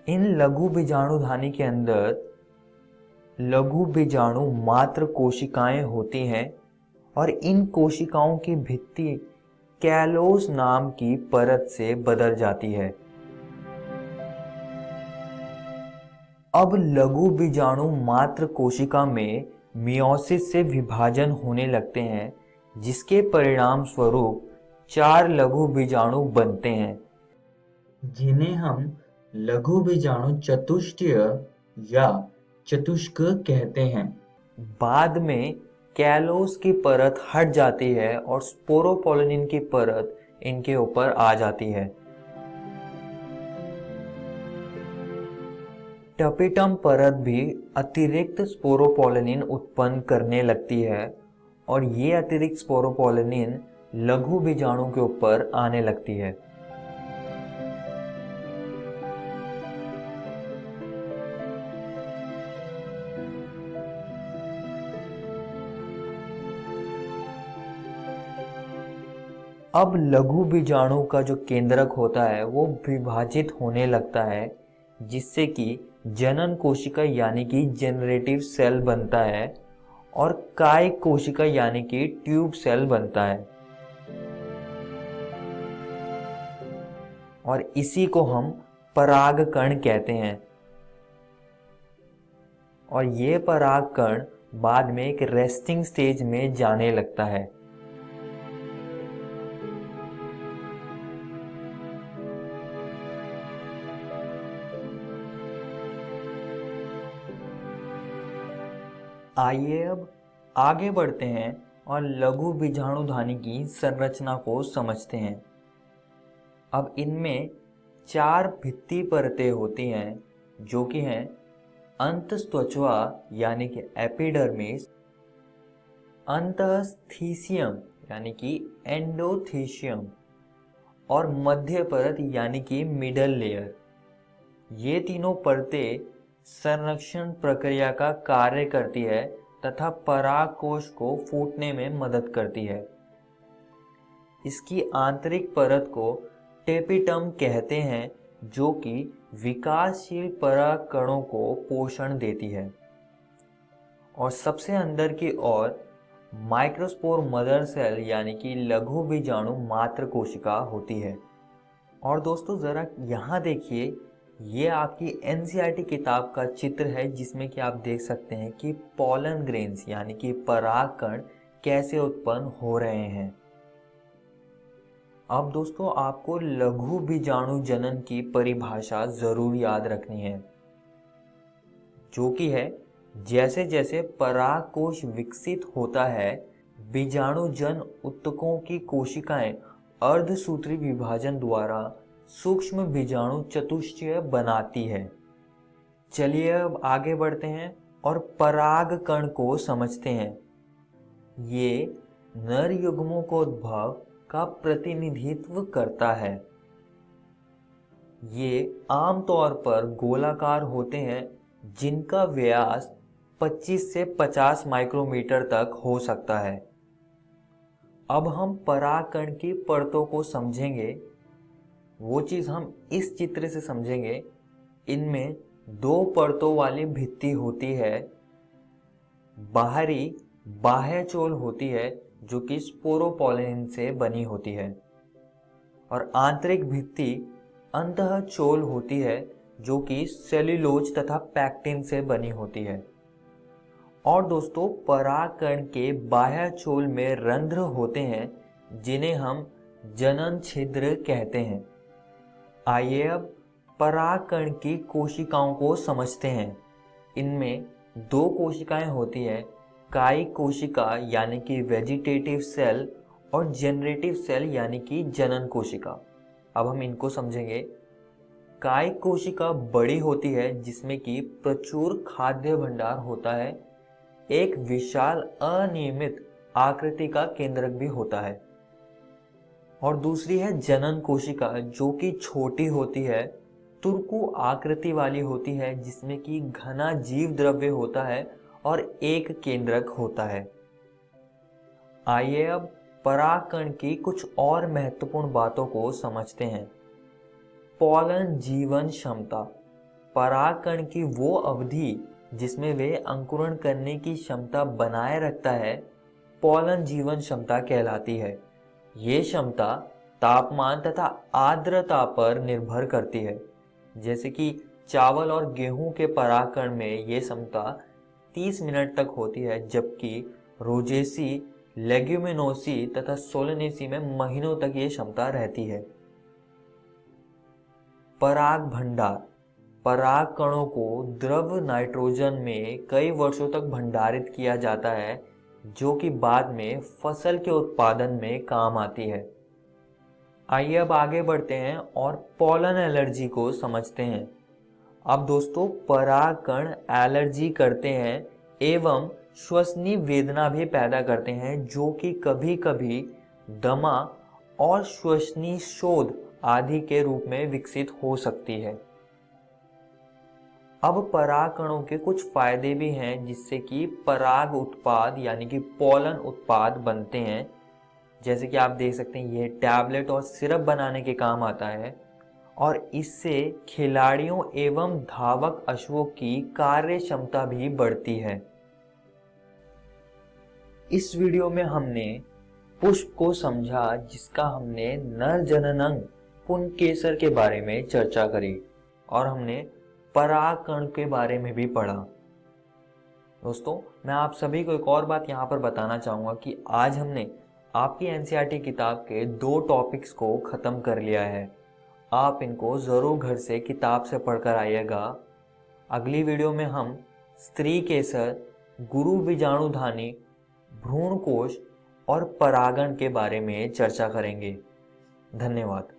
इन लघु बीजाणुधानी के अंदर लघु बीजाणु मात्र कोशिकाएं होती हैं और इन कोशिकाओं की भित्ति कैलोस नाम की परत से बदल जाती है। अब लघु बीजाणु मात्र कोशिका में मियोसिस से विभाजन होने लगते हैं, जिसके परिणाम स्वरूप 4 लघु बीजाणु बनते हैं, जिन्हें हम लघु बीजाणु चतुष्टय या चतुष्क कहते हैं। बाद में कैलोस की परत हट जाती है और स्पोरोपोलिनिन की परत इनके ऊपर आ जाती है। टपिटम परत भी अतिरिक्त स्पोरोपोलिनिन उत्पन्न करने लगती है और ये अतिरिक्त स्पोरोपोलिनिन लघु बीजाणु के ऊपर आने लगती है। अब लघु बीजाणु का जो केंद्रक होता है वो विभाजित होने लगता है, जिससे कि जनन कोशिका यानी कि जनरेटिव सेल बनता है और कायिक कोशिका यानी कि ट्यूब सेल बनता है और इसी को हम परागकण कहते हैं। और ये परागकण बाद में एक रेस्टिंग स्टेज में जाने लगता है। आइए अब आगे बढ़ते हैं और लघु बीजाणुधानी की संरचना को समझते हैं। अब इनमें 4 भित्ति परतें होती हैं, जो कि हैं अंतस्त्वचा यानी कि एपिडर्मिस, अंतःस्थीसियम यानी कि एंडोथीशियम और मध्य परत यानी कि मिडल लेयर। ये तीनों परतें संरक्षण प्रक्रिया का कार्य करती है तथा परागकोश को फूटने में मदद करती है। इसकी आंतरिक परत को टेपिटम कहते हैं, जो कि विकासशील परागकणों को पोषण देती है। और सबसे अंदर की ओर माइक्रोस्पोर मदर सेल यानी कि लघु बीजाणु मात्र कोशिका होती है। और दोस्तों जरा यहाँ देखिए, ये आपकी एनसीईआरटी किताब का चित्र है, जिसमें कि आप देख सकते हैं कि पॉलन ग्रेन्स यानी कि परागकण कैसे उत्पन्न हो रहे हैं। अब दोस्तों आपको लघु बीजाणु जनन की परिभाषा जरूर याद रखनी है, जो कि है जैसे जैसे परागकोश विकसित होता है, बीजाणुजन ऊतकों की कोशिकाएं अर्धसूत्री विभाजन द्वारा सूक्ष्म बीजाणु चतुष्टय बनाती है। चलिए अब आगे बढ़ते हैं और परागकण को समझते हैं। ये नर युग्मोद्भव का प्रतिनिधित्व करता है। ये आमतौर पर गोलाकार होते हैं, जिनका व्यास 25 से 50 माइक्रोमीटर तक हो सकता है। अब हम परागकण की परतों को समझेंगे। वो चीज़ हम इस चित्र से समझेंगे। इनमें 2 परतों वाली भित्ति होती है। बाहरी बाह्य चोल होती है, जो कि स्पोरोपोलिन से बनी होती है, और आंतरिक भित्ति अंतः चोल होती है, जो कि सेल्यूलोज तथा पैक्टिन से बनी होती है। और दोस्तों परागकण के बाह्य चोल में रंध्र होते हैं, जिन्हें हम जनन छिद्र कहते हैं। आइए अब परागकण की कोशिकाओं को समझते हैं। इनमें 2 कोशिकाएं होती हैं, कायिक कोशिका यानी कि वेजिटेटिव सेल और जनरेटिव सेल यानी कि जनन कोशिका। अब हम इनको समझेंगे। कायिक कोशिका बड़ी होती है, जिसमें कि प्रचुर खाद्य भंडार होता है, एक विशाल अनियमित आकृति का केंद्रक भी होता है। और दूसरी है जनन कोशिका, जो कि छोटी होती है, तुरकु आकृति वाली होती है, जिसमें कि घना जीव द्रव्य होता है और एक केंद्रक होता है। आइए अब परागकण की कुछ और महत्वपूर्ण बातों को समझते हैं। पॉलन जीवन क्षमता। परागकण की वो अवधि जिसमें वे अंकुरण करने की क्षमता बनाए रखता है, पॉलन जीवन क्षमता कहलाती है। ये क्षमता तापमान तथा आर्द्रता पर निर्भर करती है। जैसे कि चावल और गेहूं के परागकण में ये क्षमता 30 मिनट तक होती है, जबकि रोजेसी, लेग्यूमिनोसी तथा सोलेनेसी में महीनों तक ये क्षमता रहती है। पराग भंडार। पराग कणों को द्रव नाइट्रोजन में कई वर्षों तक भंडारित किया जाता है, जो कि बाद में फसल के उत्पादन में काम आती है। आइए अब आगे बढ़ते हैं और पॉलन एलर्जी को समझते हैं। अब दोस्तों, परागकण एलर्जी करते हैं एवं श्वसनीय वेदना भी पैदा करते हैं, जो कि कभी कभी दमा और श्वसनीय शोथ आदि के रूप में विकसित हो सकती है। अब परागकणों के कुछ फायदे भी हैं, जिससे कि पराग उत्पाद यानी कि पॉलन उत्पाद बनते हैं। जैसे कि आप देख सकते हैं, यह टैबलेट और सिरप बनाने के काम आता है और इससे खिलाड़ियों एवं धावक अश्वों की कार्य क्षमता भी बढ़ती है। इस वीडियो में हमने पुष्प को समझा, जिसका हमने नर जननांग पुंकेसर के बारे में चर्चा करी और हमने परागकण के बारे में भी पढ़ा। दोस्तों, मैं आप सभी को एक और बात यहाँ पर बताना चाहूँगा कि आज हमने आपकी एनसीईआरटी किताब के 2 टॉपिक्स को ख़त्म कर लिया है। आप इनको ज़रूर घर से किताब से पढ़कर आइएगा। अगली वीडियो में हम स्त्री केसर, गुरु बीजाणुधानी, भ्रूणकोश और परागण के बारे में चर्चा करेंगे। धन्यवाद।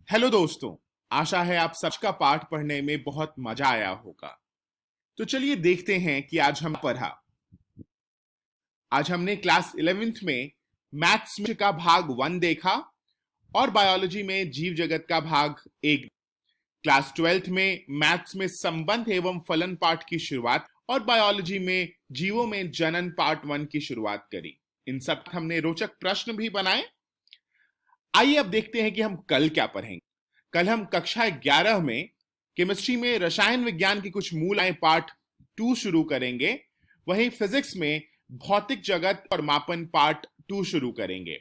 हेलो दोस्तों, आशा है आप सबका पाठ पढ़ने में बहुत मजा आया होगा। तो चलिए देखते हैं कि आज हम पढ़ा। आज हमने क्लास 11th में मैथ्स का भाग 1 देखा और बायोलॉजी में जीव जगत का भाग 1। क्लास 12th में मैथ्स में संबंध एवं फलन पाठ की शुरुआत और बायोलॉजी में जीवों में जनन पार्ट 1 की शुरुआत करी। इन सब हमने रोचक प्रश्न भी बनाए। आइए अब देखते हैं कि हम कल क्या पढ़ेंगे। कल हम कक्षा 11 में केमिस्ट्री में रसायन विज्ञान की कुछ मूलाएं पार्ट 2 शुरू करेंगे। वहीं फिजिक्स में भौतिक जगत और मापन पार्ट 2 शुरू करेंगे।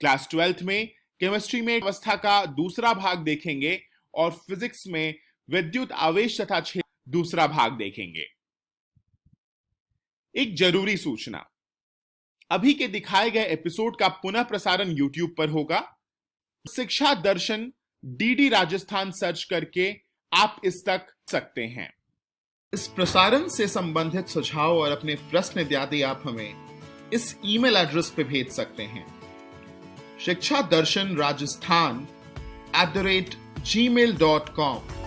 क्लास 12th में केमिस्ट्री में अवस्था का दूसरा भाग देखेंगे और फिजिक्स में विद्युत आवेश तथा क्षेत्र दूसरा भाग देखेंगे। एक जरूरी सूचना, अभी के दिखाए गए एपिसोड का पुनः प्रसारण YouTube पर होगा। शिक्षा दर्शन डीडी राजस्थान सर्च करके आप इस तक सकते हैं। इस प्रसारण से संबंधित सुझाव और अपने प्रश्न इत्यादि आप हमें इस ईमेल एड्रेस पे भेज सकते हैं, शिक्षा दर्शन राजस्थान @gmail.com।